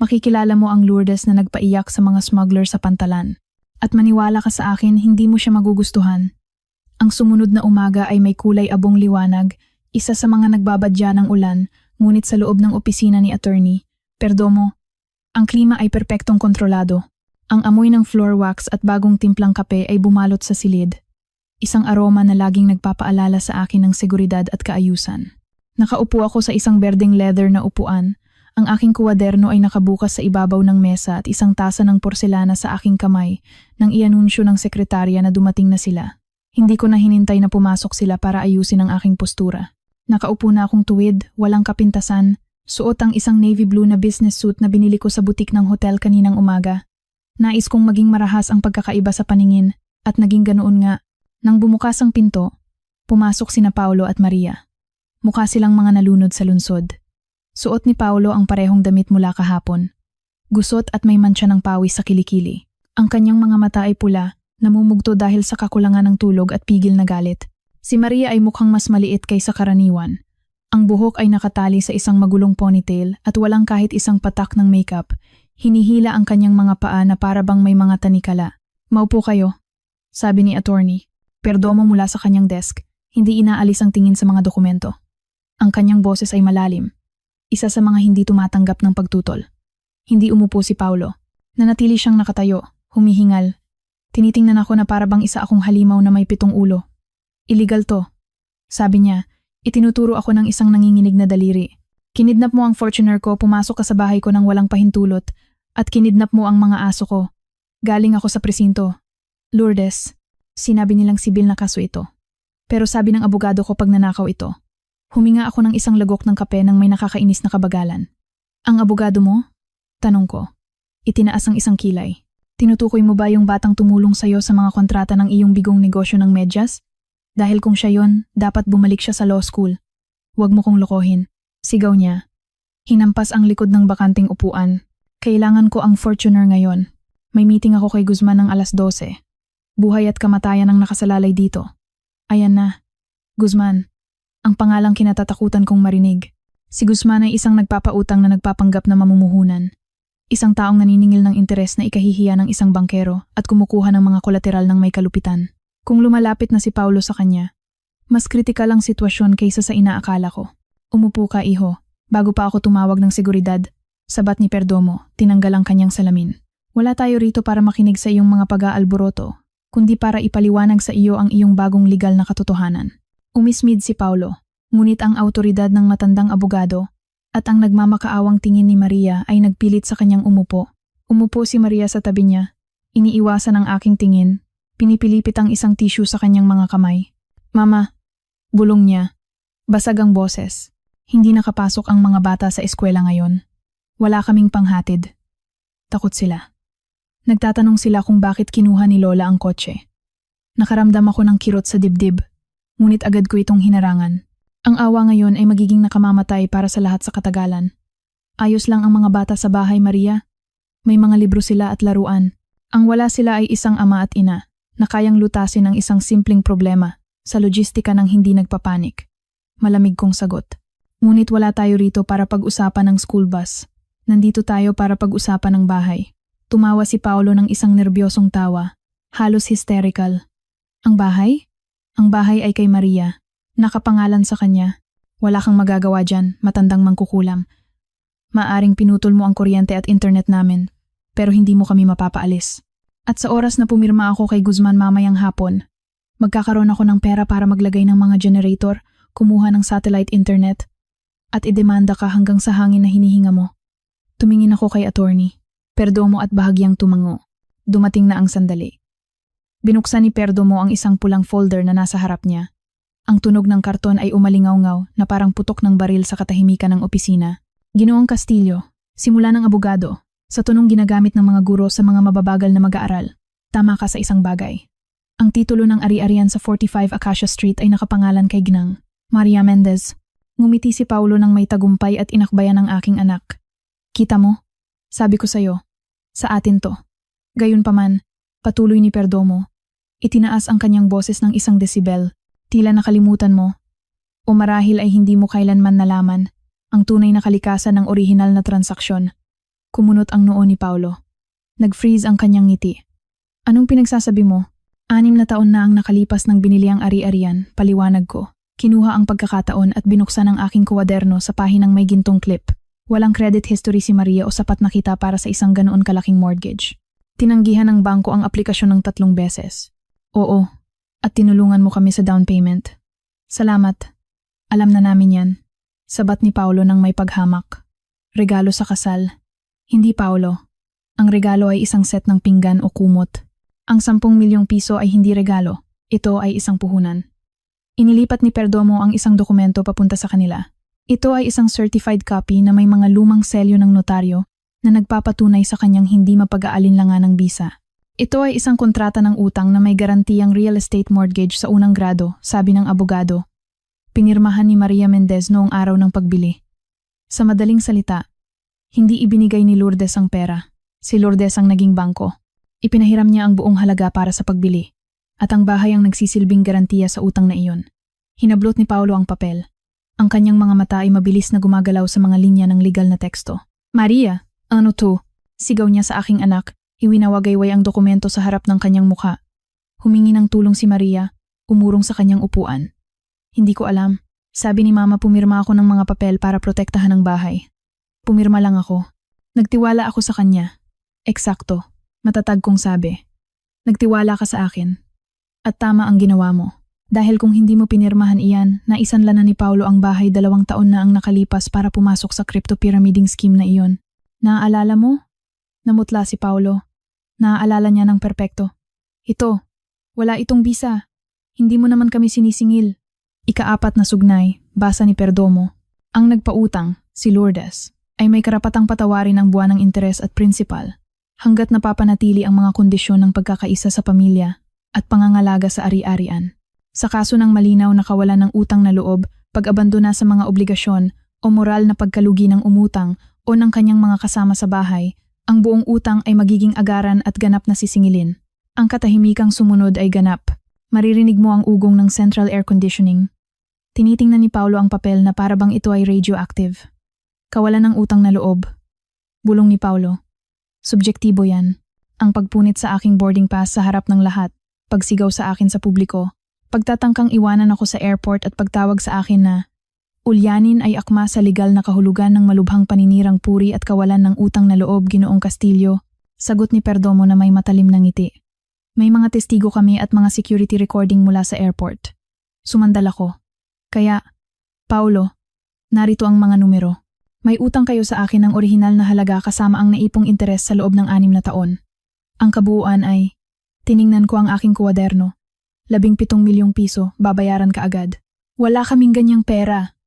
makikilala mo ang Lourdes na nagpaiyak sa mga smuggler sa pantalan. At maniwala ka sa akin, hindi mo siya magugustuhan. Ang sumunod na umaga ay may kulay abong liwanag, isa sa mga nagbabadya ng ulan, ngunit sa loob ng opisina ni Attorney Perdomo, ang klima ay perpektong kontrolado. Ang amoy ng floor wax at bagong timplang kape ay bumalot sa silid. Isang aroma na laging nagpapaalala sa akin ng seguridad at kaayusan. Nakaupo ako sa isang berdeng leather na upuan. Ang aking kuwaderno ay nakabukas sa ibabaw ng mesa at isang tasa ng porselana sa aking kamay nang ianunsyo ng sekretarya na dumating na sila. Hindi ko na hinintay na pumasok sila para ayusin ang aking postura. Nakaupo na akong tuwid, walang kapintasan, suot ang isang navy blue na business suit na binili ko sa butik ng hotel kaninang umaga. Nais kong maging marahas ang pagkakaiba sa paningin at naging ganoon nga. Nang bumukas ang pinto, pumasok sina Paolo at Maria. Mukha silang mga nalunod sa lunsod. Suot ni Paolo ang parehong damit mula kahapon. Gusot at may mantsa ng pawis sa kilikili. Ang kanyang mga mata ay pula, namumugto dahil sa kakulangan ng tulog at pigil na galit. Si Maria ay mukhang mas maliit kaysa karaniwan. Ang buhok ay nakatali sa isang magulong ponytail at walang kahit isang patak ng makeup. Hinihila ang kanyang mga paa na para bang may mga tanikala. Maupo kayo, sabi ni Attorney Perdomo mula sa kanyang desk. Hindi inaalis ang tingin sa mga dokumento. Ang kanyang boses ay malalim. Isa sa mga hindi tumatanggap ng pagtutol. Hindi umupo si Paolo. Nanatili siyang nakatayo, humihingal. Tinitingnan ako na para bang isa akong halimaw na may 7 ulo. Illegal to, sabi niya. Itinuturo ako ng isang nanginginig na daliri. Kinidnap mo ang Fortuner ko, pumasok ka sa bahay ko nang walang pahintulot, at kinidnap mo ang mga aso ko. Galing ako sa presinto. Lourdes, sinabi nilang sibil na kaso ito. Pero sabi ng abogado ko pag nanakaw ito. Huminga ako ng isang lagok ng kape nang may nakakainis na kabagalan. Ang abogado mo? Tanong ko. Itinaas ang isang kilay. Tinutukoy mo ba yung batang tumulong sa'yo sa mga kontrata ng iyong bigong negosyo ng medyas? Dahil kung siya yon, dapat bumalik siya sa law school. Huwag mo kong lokohin. Sigaw niya. Hinampas ang likod ng bakanting upuan. Kailangan ko ang Fortuner ngayon. May meeting ako kay Guzman ng alas 12. Buhay at kamatayan ang nakasalalay dito. Ayan na. Guzman. Ang pangalang kinatatakutan kong marinig. Si Guzman ay isang nagpapautang na nagpapanggap na mamumuhunan. Isang taong naniningil ng interes na ikahihiya ng isang bankero at kumukuha ng mga kolateral ng may kalupitan. Kung lumalapit na si Paolo sa kanya, mas kritikal ang sitwasyon kaysa sa inaakala ko. Umupo ka, iho. Bago pa ako tumawag ng seguridad, sabat ni Perdomo, tinanggal ang kanyang salamin. Wala tayo rito para makinig sa iyong mga pag-aalboroto, kundi para ipaliwanag sa iyo ang iyong bagong legal na katotohanan. Umismid si Paolo, ngunit ang autoridad ng matandang abogado at ang nagmamakaawang tingin ni Maria ay nagpilit sa kanyang umupo. Umupo si Maria sa tabi niya. Iniiwasan ang aking tingin, Pinipilipit ang isang tissue sa kanyang mga kamay. Mama, bulong niya. Basag ang boses. Hindi nakapasok ang mga bata sa eskwela ngayon. Wala kaming panghatid. Takot sila. Nagtatanong sila kung bakit kinuha ni Lola ang kotse. Nakaramdam ako ng kirot sa dibdib, ngunit agad ko itong hinarangan. Ang awa ngayon ay magiging nakamamatay para sa lahat sa katagalan. Ayos lang ang mga bata sa bahay, Maria. May mga libro sila at laruan. Ang wala sila ay isang ama at ina na kayang lutasin ang isang simpleng problema sa logistika ng hindi nagpapanik. Malamig kong sagot. Ngunit wala tayo rito para pag-usapan ng school bus. Nandito tayo para pag-usapan ng bahay. Tumawa si Paolo ng isang nerbyosong tawa, halos hysterical. Ang bahay? Ang bahay ay kay Maria. Nakapangalan sa kanya. Wala kang magagawa dyan, matandang mangkukulam. Maaring pinutol mo ang kuryente at internet namin, pero hindi mo kami mapapaalis. At sa oras na pumirma ako kay Guzman mamayang hapon, magkakaroon ako ng pera para maglagay ng mga generator, kumuha ng satellite internet, at idemanda ka hanggang sa hangin na hinihinga mo. Tumingin ako kay attorney. Perdomo at bahagyang tumango. Dumating na ang sandali. Binuksan ni Perdomo ang isang pulang folder na nasa harap niya. Ang tunog ng karton ay umalingaw-ngaw na parang putok ng baril sa katahimikan ng opisina. Ginoong Castillo, simula ng abogado, sa tunong ginagamit ng mga guro sa mga mababagal na mag-aaral. Tama ka sa isang bagay. Ang titulo ng ari-arian sa 45 Acacia Street ay nakapangalan kay Ginang Maria Mendez. Ngumiti si Paulo ng may tagumpay at inakbayan ng aking anak. Kita mo? Sabi ko sa'yo. Sa atin to. Gayunpaman, patuloy ni Perdomo. Itinaas ang kanyang boses ng 1 desibel. Tila nakalimutan mo. O marahil ay hindi mo kailanman nalaman ang tunay na kalikasan ng orihinal na transaksyon. Kumunot ang noo ni Paulo. Nag-freeze ang kanyang ngiti. Anong pinagsasabi mo? 6 na taon na ang nakalipas ng binili ang ari-arian, paliwanag ko. Kinuha ang pagkakataon at binuksan ang aking kuwaderno sa pahinang may gintong clip. Walang credit history si Maria o sapat na kita para sa isang ganoon kalaking mortgage. Tinanggihan ng bangko ang aplikasyon ng 3 beses. Oo, at tinulungan mo kami sa down payment. Salamat. Alam na namin yan. Sabat ni Paulo ng may paghamak. Regalo sa kasal. Hindi, Paulo. Ang regalo ay isang set ng pinggan o kumot. Ang 10 milyong piso ay hindi regalo. Ito ay isang puhunan. Inilipat ni Perdomo ang isang dokumento papunta sa kanila. Ito ay isang certified copy na may mga lumang selyo ng notaryo na nagpapatunay sa kanyang hindi mapag-aalinlangan ng bisa. Ito ay isang kontrata ng utang na may garantiyang real estate mortgage sa unang grado, sabi ng abogado. Pinirmahan ni Maria Mendez noong araw ng pagbili. Sa madaling salita, hindi ibinigay ni Lourdes ang pera. Si Lourdes ang naging bangko. Ipinahiram niya ang buong halaga para sa pagbili. At ang bahay ang nagsisilbing garantiya sa utang na iyon. Hinablot ni Paulo ang papel. Ang kanyang mga mata ay mabilis na gumagalaw sa mga linya ng legal na teksto. Maria, ano to? Sigaw niya sa aking anak. Iwinawagayway ang dokumento sa harap ng kanyang mukha. Humingi ng tulong si Maria, umurong sa kanyang upuan. Hindi ko alam. Sabi ni Mama pumirma ako ng mga papel para protektahan ang bahay. Pumirma lang ako. Nagtiwala ako sa kanya. Eksakto. Matatag kong sabi. Nagtiwala ka sa akin. At tama ang ginawa mo. Dahil kung hindi mo pinirmahan iyan, naisanlan na ni Paulo ang bahay 2 taon na ang nakalipas para pumasok sa crypto pyramiding scheme na iyon. Naaalala mo? Namutla si Paulo. Naaalala niya ng perpekto. Ito, wala itong bisa. Hindi mo naman kami sinisingil. Ika-4 na sugnay, basa ni Perdomo. Ang nagpautang, si Lourdes, ay may karapatang patawarin ang buwan ng interes at prinsipal hanggat napapanatili ang mga kondisyon ng pagkakaisa sa pamilya at pangangalaga sa ari-arian. Sa kaso ng malinaw na kawalan ng utang na loob, pag-abandona sa mga obligasyon o moral na pagkalugi ng umutang o ng kanyang mga kasama sa bahay, ang buong utang ay magiging agaran at ganap na sisingilin. Ang katahimikang sumunod ay ganap. Maririnig mo ang ugong ng central air conditioning. Tinitingnan ni Paulo ang papel na parabang ito ay radioactive. Kawalan ng utang na loob. Bulong ni Paulo. Subjektibo yan. Ang pagpunit sa aking boarding pass sa harap ng lahat, pagsigaw sa akin sa publiko, pagtatangkang iwanan ako sa airport at pagtawag sa akin na ulyanin ay akma sa legal na kahulugan ng malubhang paninirang puri at kawalan ng utang na loob, Ginoong Castillo, sagot ni Perdomo na may matalim na ngiti. May mga testigo kami at mga security recording mula sa airport. Sumandal ako. Kaya, Paulo, narito ang mga numero. May utang kayo sa akin ng orihinal na halaga kasama ang naipong interes sa loob ng 6 na taon. Ang kabuuan ay Tiningnan ko ang aking kuwaderno. 17 milyong piso, babayaran ka agad. Wala kaming ganyang pera.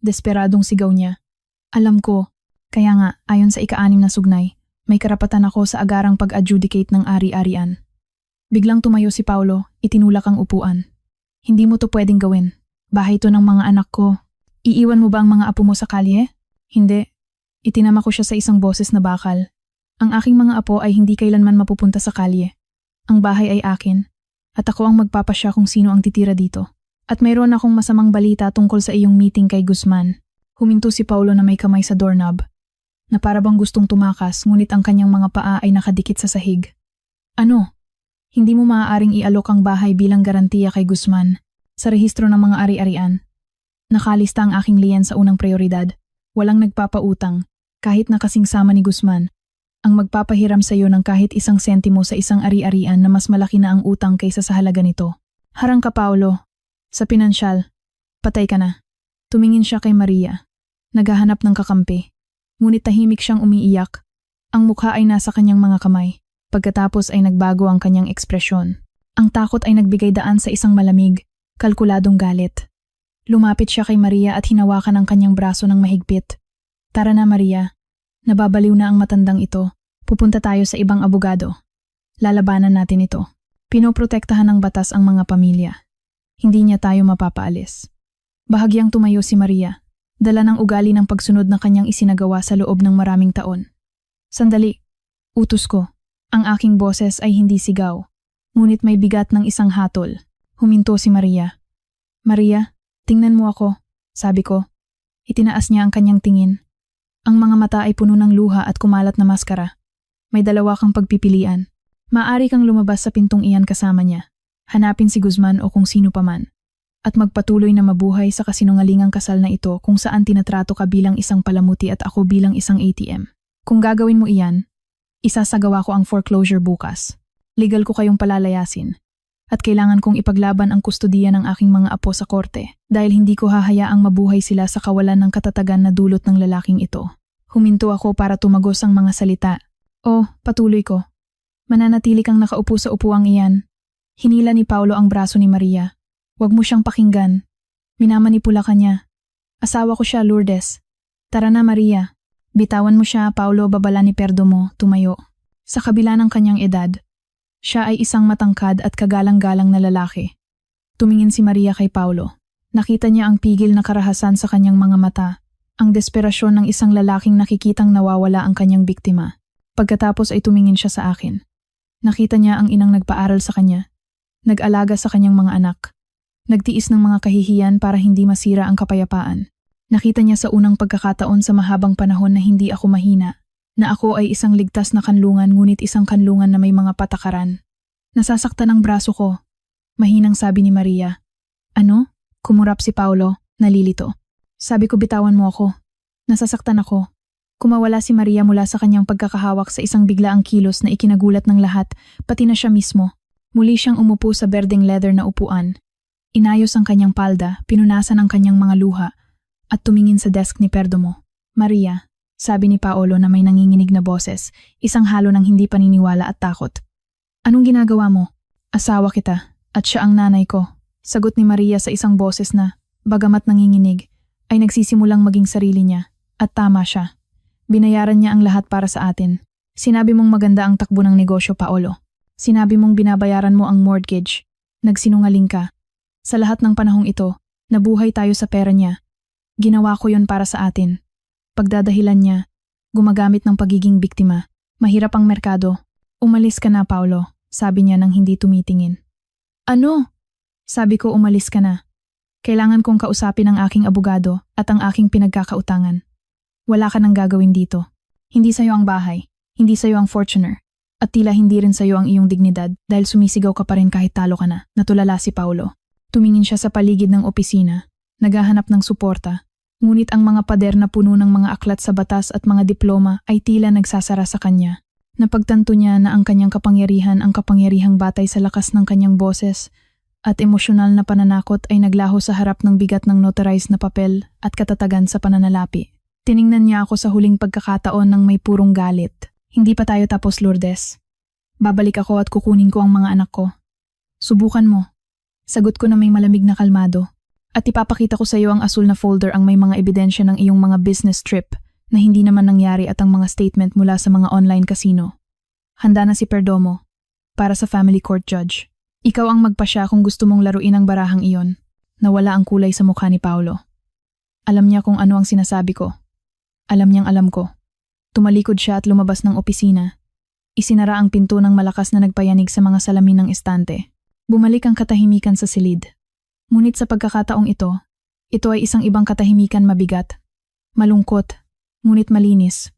Desperadong sigaw niya. Alam ko, kaya nga, ayon sa ika-6 na sugnay, may karapatan ako sa agarang pag-adjudicate ng ari-arian. Biglang tumayo si Paulo, itinulak ang upuan. Hindi mo to pwedeng gawin. Bahay to ng mga anak ko. Iiwan mo ba ang mga apo mo sa kalye? Hindi. Itinama ko siya sa isang boses na bakal. Ang aking mga apo ay hindi kailanman mapupunta sa kalye. Ang bahay ay akin. At ako ang magpapasya kung sino ang titira dito. At mayroon akong masamang balita tungkol sa iyong meeting kay Guzman. Huminto si Paulo na may kamay sa doorknob. Na para bang gustong tumakas, ngunit ang kanyang mga paa ay nakadikit sa sahig. Ano? Hindi mo maaaring ialok ang bahay bilang garantiya kay Guzman sa rehistro ng mga ari-arian. Nakalista ang aking liyen sa unang prioridad. Walang nagpapautang, kahit nakasingsama ni Guzman. Ang magpapahiram sa iyo ng kahit 1 sentimo sa isang ari-arian na mas malaki na ang utang kaysa sa halaga nito. Harang ka, Paulo. Sa pinansyal, patay ka na. Tumingin siya kay Maria. Naghahanap ng kakampi. Ngunit tahimik siyang umiiyak. Ang mukha ay nasa kanyang mga kamay. Pagkatapos ay nagbago ang kanyang ekspresyon. Ang takot ay nagbigay daan sa isang malamig, kalkuladong galit. Lumapit siya kay Maria at hinawakan ang kanyang braso ng mahigpit. Tara na, Maria. Nababaliw na ang matandang ito. Pupunta tayo sa ibang abogado. Lalabanan natin ito. Pinoprotektahan ng batas ang mga pamilya. Hindi niya tayo mapapaalis. Bahagyang tumayo si Maria. Dala ng ugali ng pagsunod na kanyang isinagawa sa loob ng maraming taon. Sandali. Utos ko. Ang aking boses ay hindi sigaw. Ngunit may bigat ng isang hatol. Huminto si Maria. Maria, tingnan mo ako, sabi ko. Itinaas niya ang kanyang tingin. Ang mga mata ay puno ng luha at kumalat na maskara. May dalawa kang pagpipilian. Maaari kang lumabas sa pintong iyan kasama niya. Hanapin si Guzman o kung sino paman. At magpatuloy na mabuhay sa kasinungalingang kasal na ito kung saan tinatrato ka bilang isang palamuti at ako bilang isang ATM. Kung gagawin mo iyan, isasagawa ko ang foreclosure bukas. Legal ko kayong palalayasin. At kailangan kong ipaglaban ang kustodiya ng aking mga apo sa korte dahil hindi ko hahayaang mabuhay sila sa kawalan ng katatagan na dulot ng lalaking ito. Huminto ako para tumagos ang mga salita. Patuloy ko. Mananatili kang nakaupo sa upuang iyan. Hinila ni Paulo ang braso ni Maria. Huwag mo siyang pakinggan. Minamanipula ka niya. Asawa ko siya, Lourdes. Tara na, Maria. Bitawan mo siya, Paulo, babala ni Perdomo, tumayo. Sa kabila ng kanyang edad, siya ay isang matangkad at kagalang-galang na lalaki. Tumingin si Maria kay Paulo. Nakita niya ang pigil na karahasan sa kanyang mga mata, ang desperasyon ng isang lalaking nakikitang nawawala ang kanyang biktima. Pagkatapos ay tumingin siya sa akin. Nakita niya ang inang nagpaaral sa kanya, nag-alaga sa kanyang mga anak, nagtiis ng mga kahihiyan para hindi masira ang kapayapaan. Nakita niya sa unang pagkakataon sa mahabang panahon na hindi ako mahina, na ako ay isang ligtas na kanlungan ngunit isang kanlungan na may mga patakaran. Nasasaktan ang braso ko. Mahinang sabi ni Maria. Ano? Kumurap si Paulo, nalilito. Sabi ko bitawan mo ako. Nasasaktan ako. Kumawala si Maria mula sa kanyang pagkakahawak sa isang biglaang kilos na ikinagulat ng lahat, pati na siya mismo. Muli siyang umupo sa berdeng leather na upuan. Inayos ang kanyang palda, pinunasan ang kanyang mga luha, at tumingin sa desk ni Perdomo. Maria, sabi ni Paolo na may nanginginig na boses, isang halo ng hindi paniniwala at takot. Anong ginagawa mo? Asawa kita, at siya ang nanay ko. Sagot ni Maria sa isang boses na, bagamat nanginginig, ay nagsisimulang maging sarili niya, at tama siya. Binayaran niya ang lahat para sa atin. Sinabi mong maganda ang takbo ng negosyo, Paolo. Sinabi mong binabayaran mo ang mortgage. Nagsinungaling ka. Sa lahat ng panahong ito, nabuhay tayo sa pera niya. Ginawa ko yon para sa atin. Pagdadahilan niya, gumagamit ng pagiging biktima. Mahirap ang merkado. Umalis ka na, Paulo, sabi niya nang hindi tumitingin. Ano? Sabi ko umalis ka na. Kailangan kong kausapin ang aking abogado at ang aking pinagkakautangan. Wala ka nang gagawin dito. Hindi sa'yo ang bahay, hindi sa'yo ang Fortuner, at tila hindi rin sa'yo ang iyong dignidad dahil sumisigaw ka pa rin kahit talo ka na. Natulala si Paulo. Tumingin siya sa paligid ng opisina, naghahanap ng suporta. Ngunit ang mga pader na puno ng mga aklat sa batas at mga diploma ay tila nagsasara sa kanya. Napagtanto niya na ang kanyang kapangyarihan ang kapangyarihang batay sa lakas ng kanyang boses at emosyonal na pananakot ay naglaho sa harap ng bigat ng notarized na papel at katatagan sa pananalapi. Tiningnan niya ako sa huling pagkakataon ng may purong galit. Hindi pa tayo tapos, Lourdes. Babalik ako at kukunin ko ang mga anak ko. Subukan mo. Sagot ko na may malamig na kalmado. At ipapakita ko sa iyo ang asul na folder ang may mga ebidensya ng iyong mga business trip na hindi naman nangyari at ang mga statement mula sa mga online casino. Handa na si Perdomo para sa family court judge. Ikaw ang magpasya kung gusto mong laruin ang barahang iyon. Nawala ang kulay sa mukha ni Paulo. Alam niya kung ano ang sinasabi ko. Alam niyang alam ko. Tumalikod siya at lumabas ng opisina. Isinara ang pinto ng malakas na nagpayanig sa mga salamin ng estante. Bumalik ang katahimikan sa silid. Ngunit sa pagkakataong ito ay isang ibang katahimikan mabigat. Malungkot, ngunit malinis.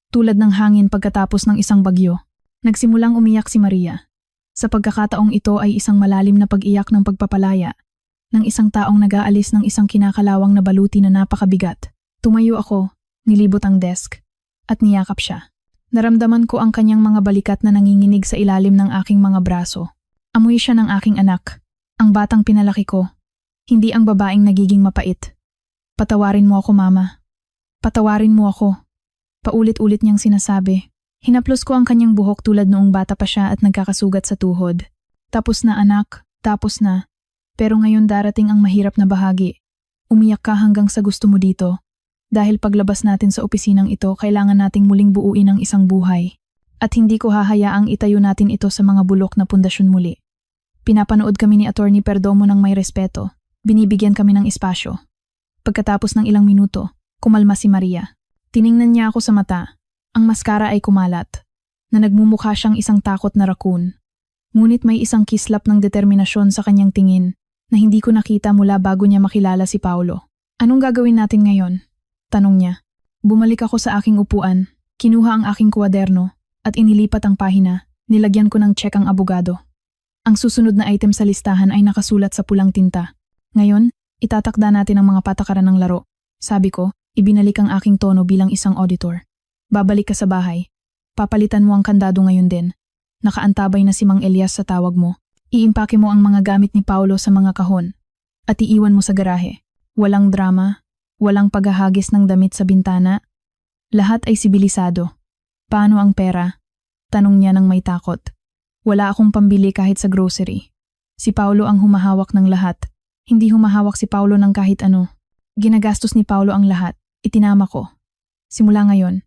Tulad ng hangin pagkatapos ng isang bagyo. Nagsimulang umiyak si Maria. Sa pagkakataong ito ay isang malalim na pag-iyak ng pagpapalaya. Ng isang taong nag-aalis ng isang kinakalawang na baluti na napakabigat. Tumayo ako, nilibot ang desk, at niyakap siya. Naramdaman ko ang kanyang mga balikat na nanginginig sa ilalim ng aking mga braso. Amoy siya ng aking anak, ang batang pinalaki ko, hindi ang babaeng nagiging mapait. Patawarin mo ako, Mama. Patawarin mo ako. Paulit-ulit niyang sinasabi. Hinaplos ko ang kanyang buhok tulad noong bata pa siya at nagkakasugat sa tuhod. Tapos na anak, tapos na. Pero ngayon darating ang mahirap na bahagi. Umiyak ka hanggang sa gusto mo dito. Dahil paglabas natin sa opisinang ito, kailangan nating muling buuin ang isang buhay. At hindi ko hahayaang itayo natin ito sa mga bulok na pundasyon muli. Pinapanood kami ni Attorney Perdomo ng may respeto. Binibigyan kami ng espasyo. Pagkatapos ng ilang minuto, kumalma si Maria. Tiningnan niya ako sa mata. Ang maskara ay kumalat. Na nagmumukha siyang isang takot na raccoon. Ngunit may isang kislap ng determinasyon sa kanyang tingin na hindi ko nakita mula bago niya makilala si Paulo. Anong gagawin natin ngayon? Tanong niya. Bumalik ako sa aking upuan, kinuha ang aking kwaderno at inilipat ang pahina. Nilagyan ko ng check ang abogado. Ang susunod na item sa listahan ay nakasulat sa pulang tinta. Ngayon, itatakda natin ang mga patakaran ng laro. Sabi ko, ibinalik ang aking tono bilang isang auditor. Babalik ka sa bahay. Papalitan mo ang kandado ngayon din. Nakaantabay na si Mang Elias sa tawag mo. Iimpake mo ang mga gamit ni Paulo sa mga kahon. At iiwan mo sa garahe. Walang drama, walang paghahagis ng damit sa bintana. Lahat ay sibilisado. Paano ang pera? Tanong niya ng may takot. Wala akong pambili kahit sa grocery. Si Paulo ang humahawak ng lahat. Hindi humahawak si Paulo ng kahit ano. Ginagastos ni Paulo ang lahat. Itinama ko. Simula ngayon,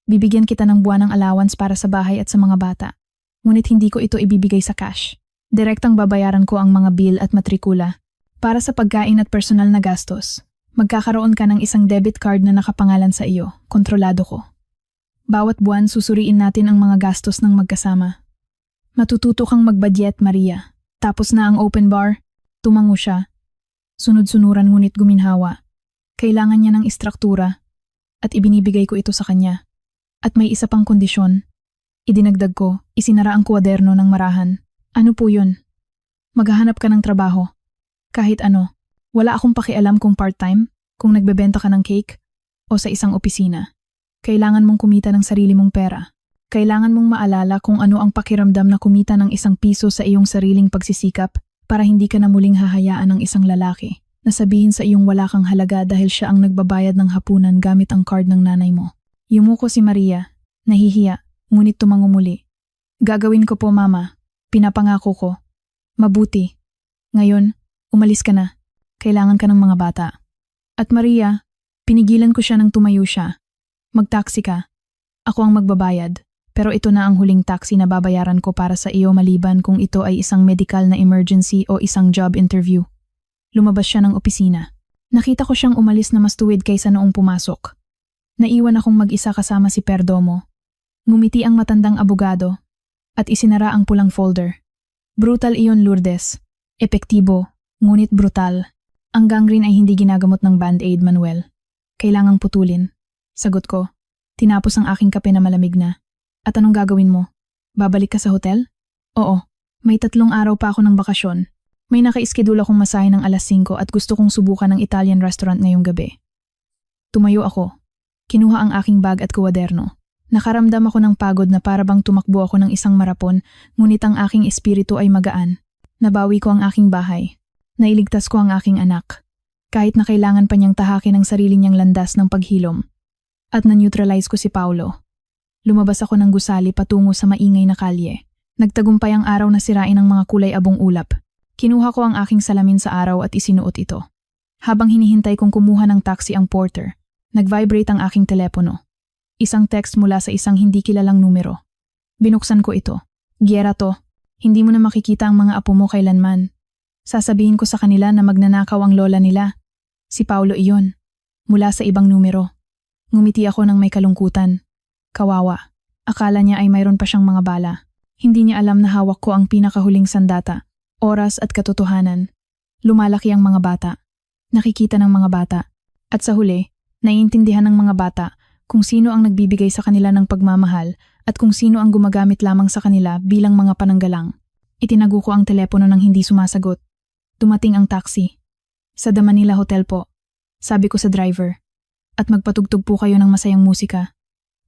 bibigyan kita ng buwanang allowance para sa bahay at sa mga bata. Ngunit hindi ko ito ibibigay sa cash. Direktang babayaran ko ang mga bill at matrikula. Para sa pagkain at personal na gastos, magkakaroon ka ng isang debit card na nakapangalan sa iyo. Kontrolado ko. Bawat buwan susuriin natin ang mga gastos ng magkasama. Matututo kang mag-budget, Maria. Tapos na ang open bar, tumango siya. Sunod-sunuran ngunit guminhawa. Kailangan niya ng istruktura at ibinibigay ko ito sa kanya. At may isa pang kondisyon. Idinagdag ko, isinara ang kwaderno ng marahan. Ano po yun? Maghahanap ka ng trabaho. Kahit ano, wala akong pakialam kung part-time, kung nagbebenta ka ng cake, o sa isang opisina. Kailangan mong kumita ng sarili mong pera. Kailangan mong maalala kung ano ang pakiramdam na kumita ng ₱1 sa iyong sariling pagsisikap para hindi ka na muling hahayaan ng isang lalaki na sabihin sa iyong wala kang halaga dahil siya ang nagbabayad ng hapunan gamit ang card ng nanay mo. Yumuko si Maria, nahihiya, ngunit tumango muli. Gagawin ko po, Mama. Pinapangako ko. Mabuti. Ngayon, umalis ka na. Kailangan ka ng mga bata. At Maria, pinigilan ko siya nang tumayo siya. Mag-taxi ka. Ako ang magbabayad. Pero ito na ang huling taxi na babayaran ko para sa iyo maliban kung ito ay isang medical na emergency o isang job interview. Lumabas siya ng opisina. Nakita ko siyang umalis na mas tuwid kaysa noong pumasok. Naiwan akong mag-isa kasama si Perdomo. Ngumiti ang matandang abogado at isinara ang pulang folder. Brutal iyon, Lourdes. Epektibo, ngunit brutal. Ang gangrene ay hindi ginagamot ng band-aid, Manuel. Kailangang putulin. Sagot ko. Tinapos ang aking kape na malamig na. At anong gagawin mo? Babalik ka sa hotel? Oo. May 3 araw pa ako ng bakasyon. May naka-schedule akong masahe ng alas 5 at gusto kong subukan ng Italian restaurant ngayong gabi. Tumayo ako. Kinuha ang aking bag at kuwaderno. Nakaramdam ako ng pagod na para bang tumakbo ako ng isang marapon, ngunit ang aking espiritu ay magaan. Nabawi ko ang aking bahay. Nailigtas ko ang aking anak. Kahit na kailangan pa niyang tahakin ang sarili niyang landas ng paghilom. At na-neutralize ko si Paulo. Lumabas ako ng gusali patungo sa maingay na kalye. Nagtagumpay ang araw na sirain ang mga kulay abong ulap. Kinuha ko ang aking salamin sa araw at isinuot ito. Habang hinihintay kong kumuha ng taxi ang porter, nag-vibrate ang aking telepono. Isang text mula sa isang hindi kilalang numero. Binuksan ko ito. Giera to. Hindi mo na makikita ang mga apo mo kailanman. Sasabihin ko sa kanila na magnanakaw ang lola nila. Si Paulo iyon. Mula sa ibang numero. Ngumiti ako ng may kalungkutan. Kawawa. Akala niya ay mayroon pa siyang mga bala. Hindi niya alam na hawak ko ang pinakahuling sandata, oras at katotohanan. Lumalaki ang mga bata. Nakikita ng mga bata. At sa huli, naiintindihan ng mga bata kung sino ang nagbibigay sa kanila ng pagmamahal at kung sino ang gumagamit lamang sa kanila bilang mga pananggalang. Itinago ko ang telepono nang hindi sumasagot. Dumating ang taxi. Sa The Manila Hotel po. Sabi ko sa driver. At magpatugtog po kayo ng masayang musika.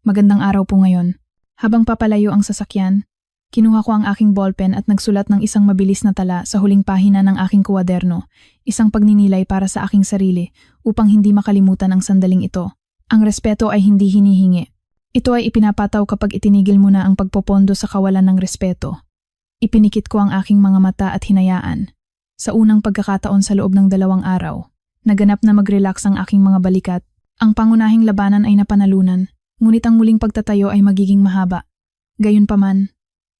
Magandang araw po ngayon. Habang papalayo ang sasakyan, kinuha ko ang aking ballpen at nagsulat ng isang mabilis na tala sa huling pahina ng aking kuwaderno, isang pagninilay para sa aking sarili upang hindi makalimutan ang sandaling ito. Ang respeto ay hindi hinihingi. Ito ay ipinapataw kapag itinigil mo na ang pagpopondo sa kawalan ng respeto. Ipinikit ko ang aking mga mata at hinayaan. Sa unang pagkakataon sa loob ng 2 araw, naganap na mag-relax ang aking mga balikat. Ang pangunahing labanan ay napanalunan, ngunit ang muling pagtatayo ay magiging mahaba. Gayunpaman,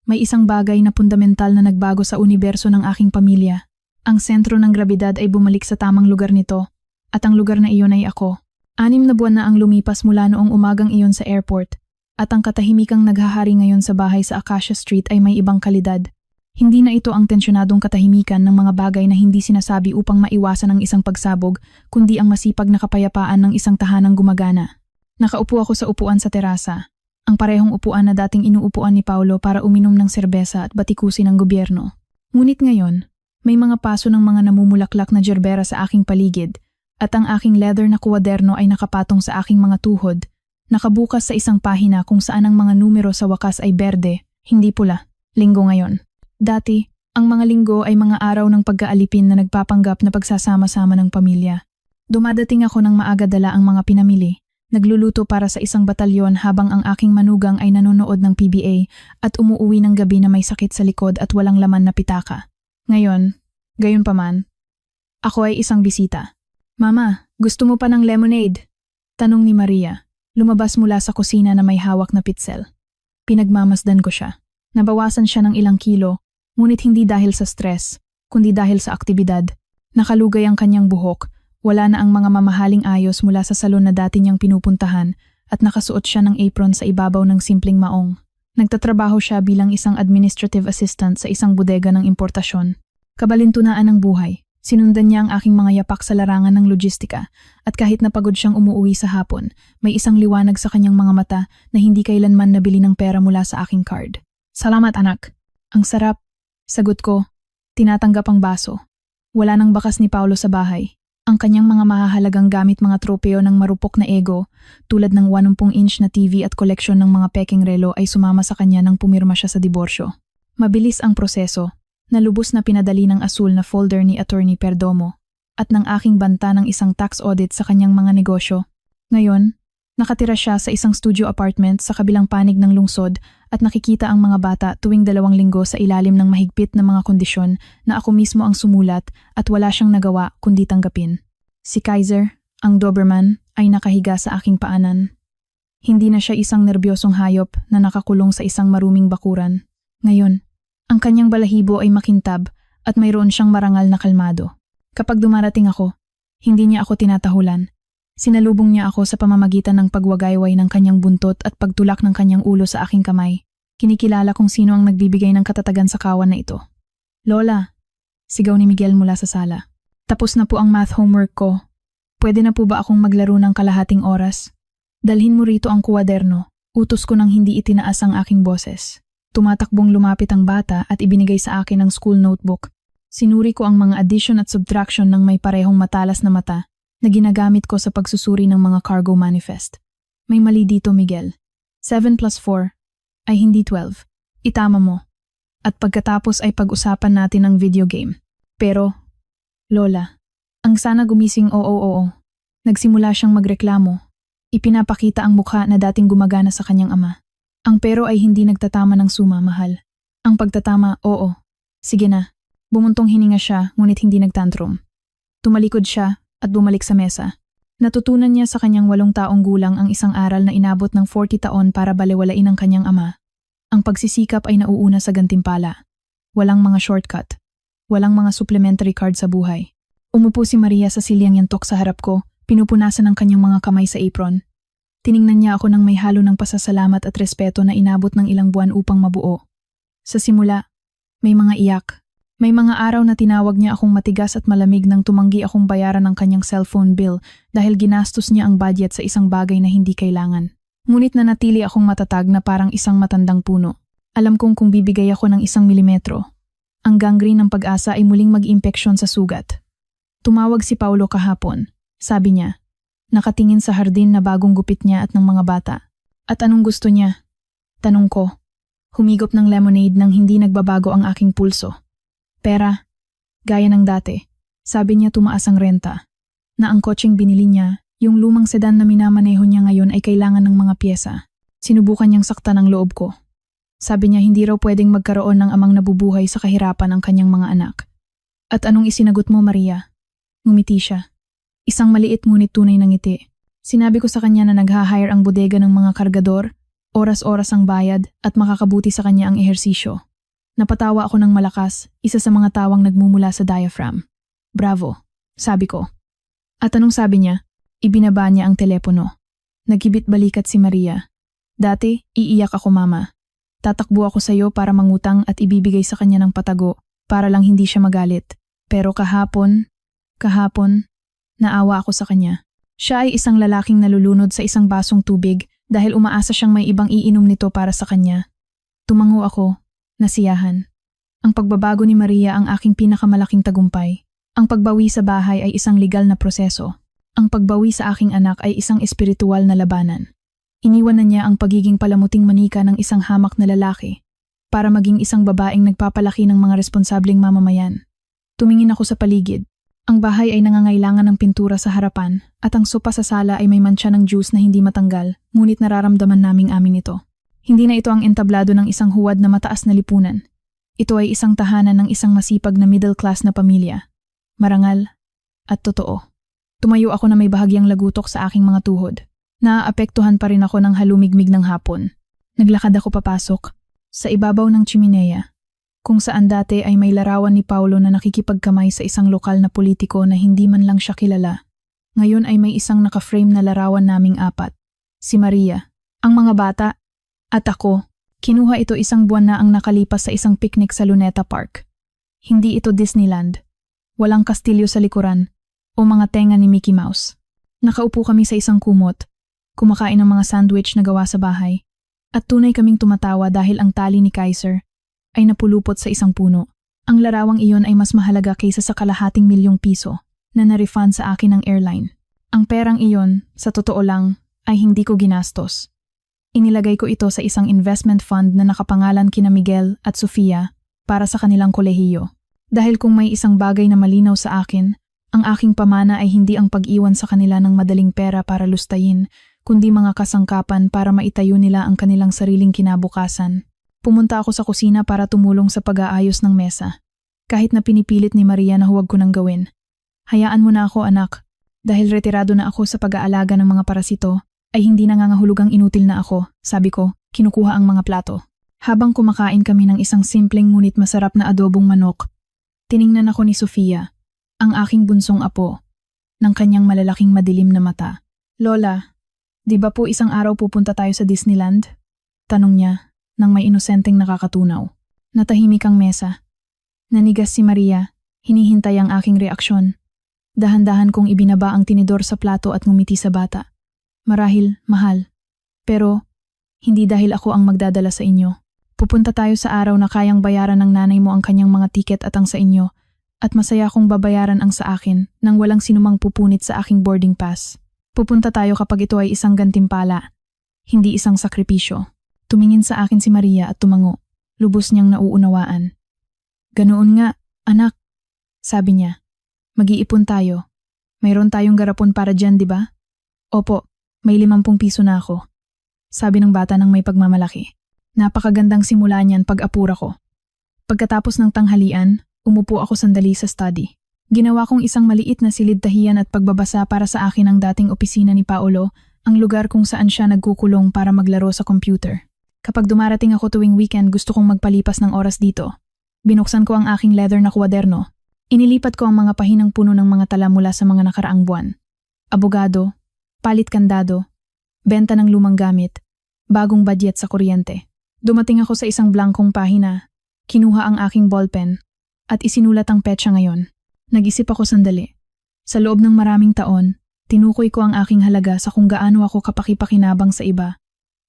may isang bagay na fundamental na nagbago sa universo ng aking pamilya. Ang sentro ng grabidad ay bumalik sa tamang lugar nito, at ang lugar na iyon ay ako. 6 na buwan na ang lumipas mula noong umagang iyon sa airport, at ang katahimikang naghahari ngayon sa bahay sa Acacia Street ay may ibang kalidad. Hindi na ito ang tensyonadong katahimikan ng mga bagay na hindi sinasabi upang maiwasan ang isang pagsabog, kundi ang masipag na kapayapaan ng isang tahanang gumagana. Nakaupo ako sa upuan sa terasa, ang parehong upuan na dating inuupuan ni Paulo para uminom ng serbesa at batikusin ng gobyerno. Ngunit ngayon, may mga paso ng mga namumulaklak na jerbera sa aking paligid, at ang aking leather na kuwaderno ay nakapatong sa aking mga tuhod, nakabukas sa isang pahina kung saan ang mga numero sa wakas ay berde, hindi pula. Linggo ngayon. Dati, ang mga linggo ay mga araw ng pagkaalipin na nagpapanggap na pagsasama-sama ng pamilya. Dumadating ako ng maaga dala ang mga pinamili, nagluluto para sa isang batalyon habang ang aking manugang ay nanonood ng PBA at umuuwi ng gabi na may sakit sa likod at walang laman na pitaka. Ngayon, gayunpaman, ako ay isang bisita. Mama, gusto mo pa ng lemonade? Tanong ni Maria, lumabas mula sa kusina na may hawak na pitzel. Pinagmamasdan ko siya. Nabawasan siya ng ilang kilo, ngunit hindi dahil sa stress, kundi dahil sa aktibidad. Nakalugay ang kanyang buhok, wala na ang mga mamahaling ayos mula sa salon na dati niyang pinupuntahan at nakasuot siya ng apron sa ibabaw ng simpleng maong. Nagtatrabaho siya bilang isang administrative assistant sa isang bodega ng importasyon. Kabalintunaan ng buhay. Sinundan niya ang aking mga yapak sa larangan ng logistika at kahit napagod siyang umuuwi sa hapon, may isang liwanag sa kanyang mga mata na hindi kailanman nabili ng pera mula sa aking card. Salamat anak. Ang sarap. Sagot ko. Tinatanggap ang baso. Wala nang bakas ni Paulo sa bahay. Ang kanyang mga mahahalagang gamit mga tropeo ng marupok na ego, tulad ng 80-inch na TV at koleksyon ng mga peking relo ay sumama sa kanya nang pumirma siya sa diborsyo. Mabilis ang proseso, na lubos na pinadali ng asul na folder ni Attorney Perdomo at ng aking banta ng isang tax audit sa kanyang mga negosyo. Ngayon, nakatira siya sa isang studio apartment sa kabilang panig ng lungsod at nakikita ang mga bata tuwing 2 linggo sa ilalim ng mahigpit na mga kondisyon na ako mismo ang sumulat at wala siyang nagawa kundi tanggapin. Si Kaiser, ang Doberman, ay nakahiga sa aking paanan. Hindi na siya isang nerbyosong hayop na nakakulong sa isang maruming bakuran. Ngayon, ang kanyang balahibo ay makintab at mayroon siyang marangal na kalmado. Kapag dumarating ako, hindi niya ako tinatahulan. Sinalubong niya ako sa pamamagitan ng pagwagayway ng kanyang buntot at pagtulak ng kanyang ulo sa aking kamay. Kinikilala kung sino ang nagbibigay ng katatagan sa kawan na ito. Lola, sigaw ni Miguel mula sa sala. Tapos na po ang math homework ko. Pwede na po ba akong maglaro ng kalahating oras? Dalhin mo rito ang kuwaderno. Utos ko nang hindi itinaas ang aking boses. Tumatakbong lumapit ang bata at ibinigay sa akin ang school notebook. Sinuri ko ang mga addition at subtraction ng may parehong matalas na mata na ginagamit ko sa pagsusuri ng mga cargo manifest. May mali dito, Miguel. 7 plus 4 ay hindi 12. Itama mo. At pagkatapos ay pag-usapan natin ang video game. Pero, Lola, ang sana gumising oo. Nagsimula siyang magreklamo. Ipinapakita ang mukha na dating gumagana sa kanyang ama. Ang pero ay hindi nagtatama ng suma, mahal. Ang pagtatama, oo. Sige na. Bumuntong hininga siya, ngunit hindi nagtantrum. Tumalikod siya at bumalik sa mesa. Natutunan niya sa kanyang 8 taong gulang ang isang aral na inabot ng 40 taon para balewalain ang kanyang ama. Ang pagsisikap ay nauuna sa gantimpala. Walang mga shortcut. Walang mga supplementary card sa buhay. Umupo si Maria sa silyang yantok sa harap ko, pinupunasan ang kanyang mga kamay sa apron. Tiningnan niya ako ng may halo ng pasasalamat at respeto na inabot ng ilang buwan upang mabuo. Sa simula, may mga iyak. May mga araw na tinawag niya akong matigas at malamig nang tumanggi akong bayaran ang kanyang cellphone bill dahil ginastos niya ang budget sa isang bagay na hindi kailangan. Ngunit nanatili akong matatag na parang isang matandang puno. Alam kong kung bibigay ako ng 1 milimetro, ang gangrene ng pag-asa ay muling mag-impeksyon sa sugat. Tumawag si Paulo kahapon. Sabi niya, nakatingin sa hardin na bagong gupit niya at ng mga bata. At anong gusto niya? Tanong ko. Humigop ng lemonade nang hindi nagbabago ang aking pulso. Pera, gaya ng dati. Sabi niya tumaas ang renta. Na ang kotseng binili niya, yung lumang sedan na minamaneho niya ngayon ay kailangan ng mga pyesa. Sinubukan niyang saktan ang loob ko. Sabi niya hindi raw pwedeng magkaroon ng amang nabubuhay sa kahirapan ng kanyang mga anak. At anong isinagot mo, Maria? Ngumiti siya. Isang maliit ngunit tunay na ngiti. Sinabi ko sa kanya na nag-hire ang bodega ng mga kargador, oras-oras ang bayad at makakabuti sa kanya ang ehersisyo. Napatawa ako ng malakas, isa sa mga tawang nagmumula sa diaphragm. Bravo, sabi ko. At anong sabi niya? Ibinaba niya ang telepono. Nagkibit balikat si Maria. Dati, iiyak ako mama. Tatakbo ako sa iyo para mangutang at ibibigay sa kanya ng patago para lang hindi siya magalit. Pero kahapon, naawa ako sa kanya. Siya ay isang lalaking nalulunod sa isang basong tubig dahil umaasa siyang may ibang iinom nito para sa kanya. Tumango ako. Nasiyahan. Ang pagbabago ni Maria ang aking pinakamalaking tagumpay. Ang pagbawi sa bahay ay isang legal na proseso. Ang pagbawi sa aking anak ay isang espiritual na labanan. Iniwan na niya ang pagiging palamuting manika ng isang hamak na lalaki para maging isang babaeng nagpapalaki ng mga responsableng mamamayan. Tumingin ako sa paligid. Ang bahay ay nangangailangan ng pintura sa harapan at ang sopa sa sala ay may mantsa ng juice na hindi matanggal, ngunit nararamdaman naming amin ito. Hindi na ito ang entablado ng isang huwad na mataas na lipunan. Ito ay isang tahanan ng isang masipag na middle class na pamilya. Marangal at totoo. Tumayo ako na may bahagyang lagutok sa aking mga tuhod. Naaapektuhan pa rin ako ng halumigmig ng hapon. Naglakad ako papasok sa ibabaw ng tsiminea, kung saan dati ay may larawan ni Paulo na nakikipagkamay sa isang lokal na politiko na hindi man lang siya kilala. Ngayon ay may isang naka-frame na larawan naming 4. Si Maria, ang mga bata, at ako. Kinuha ito 1 buwan na ang nakalipas sa isang picnic sa Luneta Park. Hindi ito Disneyland. Walang kastilyo sa likuran o mga tenga ni Mickey Mouse. Nakaupo kami sa isang kumot, kumakain ng mga sandwich na gawa sa bahay, at tunay kaming tumatawa dahil ang tali ni Kaiser ay napulupot sa isang puno. Ang larawang iyon ay mas mahalaga kaysa sa ₱250,000 na na-refund sa akin ng airline. Ang perang iyon, sa totoo lang, ay hindi ko ginastos. Inilagay ko ito sa isang investment fund na nakapangalan kina Miguel at Sofia para sa kanilang kolehiyo. Dahil kung may isang bagay na malinaw sa akin, ang aking pamana ay hindi ang pag-iwan sa kanila ng madaling pera para lustayin, kundi mga kasangkapan para maitayo nila ang kanilang sariling kinabukasan. Pumunta ako sa kusina para tumulong sa pag-aayos ng mesa. Kahit na pinipilit ni Maria na huwag ko nang gawin. Hayaan mo na ako, anak. Dahil retirado na ako sa pag-aalaga ng mga parasito, ay hindi nangangahulugang inutil na ako, sabi ko, kinukuha ang mga plato. Habang kumakain kami ng isang simpleng ngunit masarap na adobong manok, tiningnan ako ni Sofia, ang aking bunsong apo, ng kanyang malalaking madilim na mata. Lola, di ba po isang araw pupunta tayo sa Disneyland? Tanong niya, nang may inosenteng nakakatunaw. Natahimik ang mesa. Nanigas si Maria, hinihintay ang aking reaksyon. Dahan-dahan kong ibinaba ang tinidor sa plato at ngumiti sa bata. Marahil, mahal. Pero, hindi dahil ako ang magdadala sa inyo. Pupunta tayo sa araw na kayang bayaran ng nanay mo ang kanyang mga tiket at ang sa inyo, at masaya kong babayaran ang sa akin nang walang sinumang pupunit sa aking boarding pass. Pupunta tayo kapag ito ay isang gantimpala, hindi isang sakripisyo. Tumingin sa akin si Maria at tumango. Lubos niyang nauunawaan. Ganoon nga, anak, sabi niya. Mag-iipon tayo. Mayroon tayong garapon para dyan, di ba? Opo. May ₱50 na ako. Sabi ng bata ng may pagmamalaki. Napakagandang simula niyan pag apura ko. Pagkatapos ng tanghalian, umupo ako sandali sa study. Ginawa kong isang maliit na silid-tahiyan at pagbabasa para sa akin ang dating opisina ni Paolo, ang lugar kung saan siya nagkukulong para maglaro sa computer. Kapag dumarating ako tuwing weekend, gusto kong magpalipas ng oras dito. Binuksan ko ang aking leather na kwaderno. Inilipat ko ang mga pahinang puno ng mga tala mula sa mga nakaraang buwan. Abogado, palit kandado, benta ng lumang gamit, bagong budget sa kuryente. Dumating ako sa isang blankong pahina, kinuha ang aking ballpen, at isinulat ang petsa ngayon. Nag-isip ako sandali. Sa loob ng maraming taon, tinukoy ko ang aking halaga sa kung gaano ako kapakipakinabang sa iba.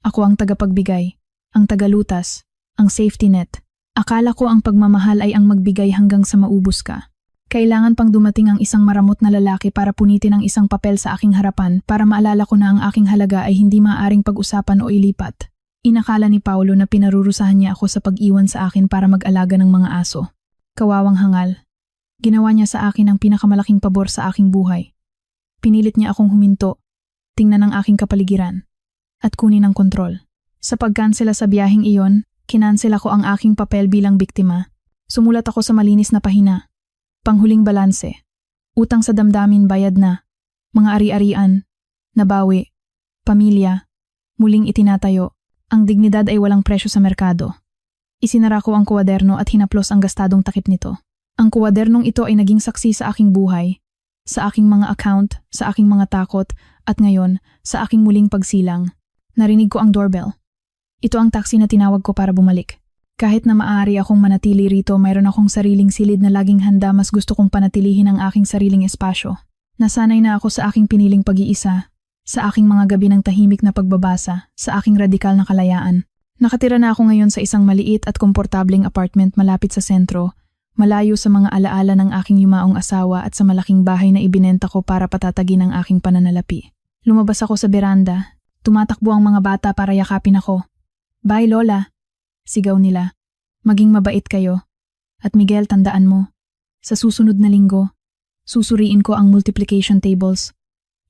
Ako ang tagapagbigay, ang tagalutas, ang safety net. Akala ko ang pagmamahal ay ang magbigay hanggang sa maubos ka. Kailangan pang dumating ang isang maramot na lalaki para punitin ang isang papel sa aking harapan para maalala ko na ang aking halaga ay hindi maaaring pag-usapan o ilipat. Inakala ni Paolo na pinarurusahan niya ako sa pag-iwan sa akin para mag-alaga ng mga aso. Kawawang hangal. Ginawa niya sa akin ang pinakamalaking pabor sa aking buhay. Pinilit niya akong huminto, tingnan ang aking kapaligiran, at kunin ang kontrol. Sa pagkansela sa biyaheng iyon, kinansel ako ang aking papel bilang biktima. Sumulat ako sa malinis na pahina. Panghuling balanse. Utang sa damdamin bayad na. Mga ari-arian. Nabawi. Pamilya. Muling itinatayo. Ang dignidad ay walang presyo sa merkado. Isinara ko ang kuwaderno at hinaplos ang gastadong takip nito. Ang kuwadernong ito ay naging saksi sa aking buhay, sa aking mga account, sa aking mga takot, at ngayon, sa aking muling pagsilang. Narinig ko ang doorbell. Ito ang taxi na tinawag ko para bumalik. Kahit na maaari akong manatili rito, mayroon akong sariling silid na laging handa, mas gusto kong panatilihin ang aking sariling espasyo. Nasanay na ako sa aking piniling pag-iisa, sa aking mga gabi ng tahimik na pagbabasa, sa aking radikal na kalayaan. Nakatira na ako ngayon sa isang maliit at komportableng apartment malapit sa sentro, malayo sa mga alaala ng aking yumaong asawa at sa malaking bahay na ibinenta ko para patatagin ang aking pananalapi. Lumabas ako sa beranda, tumatakbo ang mga bata para yakapin ako. "Bye, Lola," sigaw nila. "Maging mabait kayo. At Miguel, tandaan mo, sa susunod na linggo, susuriin ko ang multiplication tables."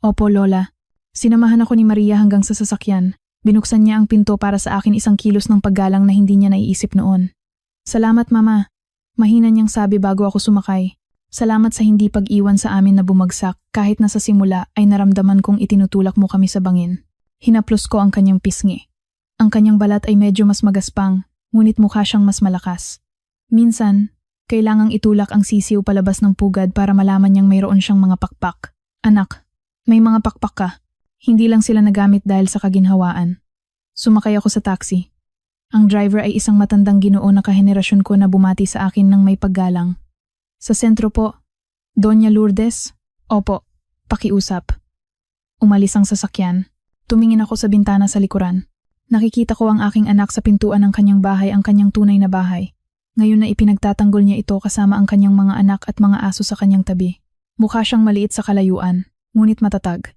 "Opo, Lola." Sinamahan ako ni Maria hanggang sa sasakyan. Binuksan niya ang pinto para sa akin, isang kilos ng paggalang na hindi niya naiisip noon. "Salamat, Mama." Mahina niyang sabi bago ako sumakay. Salamat sa hindi pag-iwan sa amin na bumagsak, kahit na sa simula ay naramdaman kong itinutulak mo kami sa bangin. Hinaplos ko ang kanyang pisngi. Ang kanyang balat ay medyo mas magaspang, ngunit mukha siyang mas malakas. Minsan, kailangang itulak ang sisiw palabas ng pugad para malaman niyang mayroon siyang mga pakpak. "Anak, may mga pakpak ka. Hindi lang sila nagamit dahil sa kaginhawaan." Sumakay ako sa taxi. Ang driver ay isang matandang Ginoo na kahenerasyon ko na bumati sa akin ng may paggalang. "Sa sentro po, Doña Lourdes?" "Opo, pakiusap." Umalis ang sasakyan. Tumingin ako sa bintana sa likuran. Nakikita ko ang aking anak sa pintuan ng kanyang bahay, ang kanyang tunay na bahay. Ngayon na ipinagtatanggol niya ito kasama ang kanyang mga anak at mga aso sa kanyang tabi. Mukha siyang maliit sa kalayuan, ngunit matatag.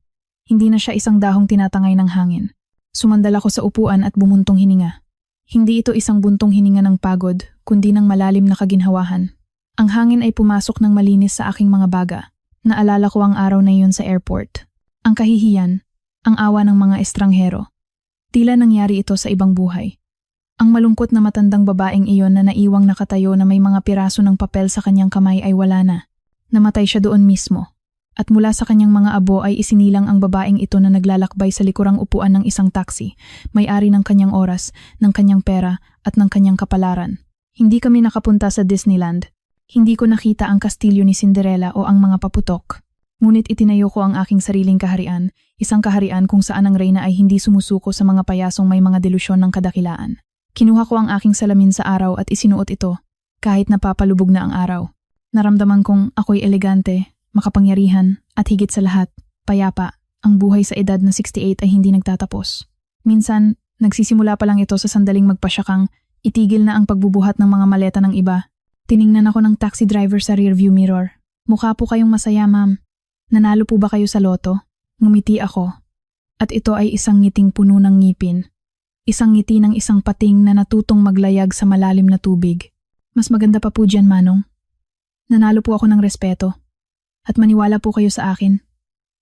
Hindi na siya isang dahong tinatangay ng hangin. Sumandal ako sa upuan at bumuntong hininga. Hindi ito isang buntong hininga ng pagod, kundi ng malalim na kaginhawahan. Ang hangin ay pumasok ng malinis sa aking mga baga. Naalala ko ang araw na iyon sa airport. Ang kahihiyan, ang awa ng mga estranghero. Tila nangyari ito sa ibang buhay. Ang malungkot na matandang babaeng iyon na naiwang nakatayo na may mga piraso ng papel sa kanyang kamay ay wala na. Namatay siya doon mismo. At mula sa kanyang mga abo ay isinilang ang babaeng ito na naglalakbay sa likurang upuan ng isang taxi, may-ari ng kanyang oras, ng kanyang pera, at ng kanyang kapalaran. Hindi kami nakapunta sa Disneyland. Hindi ko nakita ang kastilyo ni Cinderella o ang mga paputok. Ngunit itinayo ko ang aking sariling kaharian, isang kaharian kung saan ang reyna ay hindi sumusuko sa mga payasong may mga delusyon ng kadakilaan. Kinuha ko ang aking salamin sa araw at isinuot ito, kahit napapalubog na ang araw. Naramdaman kong ako'y elegante, makapangyarihan, at higit sa lahat, payapa. Ang buhay sa edad na 68 ay hindi nagtatapos. Minsan, nagsisimula pa lang ito sa sandaling magpasyakang itigil na ang pagbubuhat ng mga maleta ng iba. Tiningnan ako ng taxi driver sa rearview mirror. "Mukha po kayong masaya, ma'am. Nanalo po ba kayo sa loto?" Ngumiti ako. At ito ay isang ngiting puno ng ngipin. Isang ngiti ng isang pating na natutong maglayag sa malalim na tubig. "Mas maganda pa po dyan, Manong. Nanalo po ako ng respeto. At maniwala po kayo sa akin.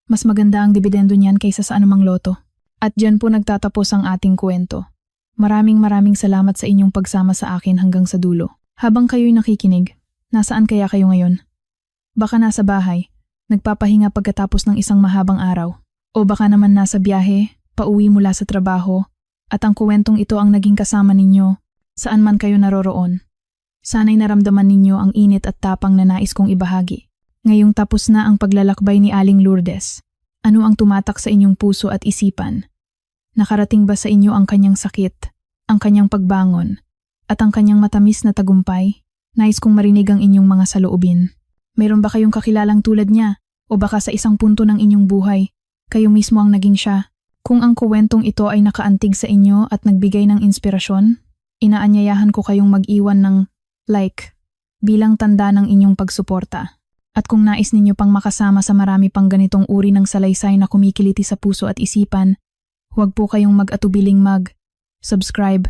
Mas maganda ang dibidendo niyan kaysa sa anumang loto." At dyan po nagtatapos ang ating kwento. Maraming salamat sa inyong pagsama sa akin hanggang sa dulo. Habang kayo'y nakikinig, nasaan kaya kayo ngayon? Baka nasa bahay, nagpapahinga pagkatapos ng isang mahabang araw. O baka naman nasa biyahe, pauwi mula sa trabaho, at ang kuwentong ito ang naging kasama ninyo, saan man kayo naroroon. Sana'y naramdaman ninyo ang init at tapang na nais kong ibahagi. Ngayong tapos na ang paglalakbay ni Aling Lourdes, ano ang tumatak sa inyong puso at isipan? Nakarating ba sa inyo ang kanyang sakit, ang kanyang pagbangon, at ang kanyang matamis na tagumpay? Nais kong marinig ang inyong mga saloobin. Mayroon ba kayong kakilalang tulad niya? O baka sa isang punto ng inyong buhay, kayo mismo ang naging siya? Kung ang kuwentong ito ay nakaantig sa inyo at nagbigay ng inspirasyon, inaanyayahan ko kayong mag-iwan ng like bilang tanda ng inyong pagsuporta. At kung nais ninyo pang makasama sa marami pang ganitong uri ng salaysay na kumikiliti sa puso at isipan, huwag po kayong mag-atubiling mag-subscribe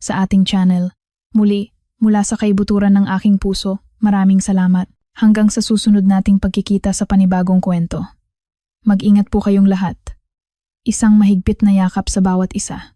sa ating channel. Muli, mula sa kaibuturan ng aking puso, maraming salamat. Hanggang sa susunod nating pagkikita sa panibagong kwento. Mag-ingat po kayong lahat. Isang mahigpit na yakap sa bawat isa.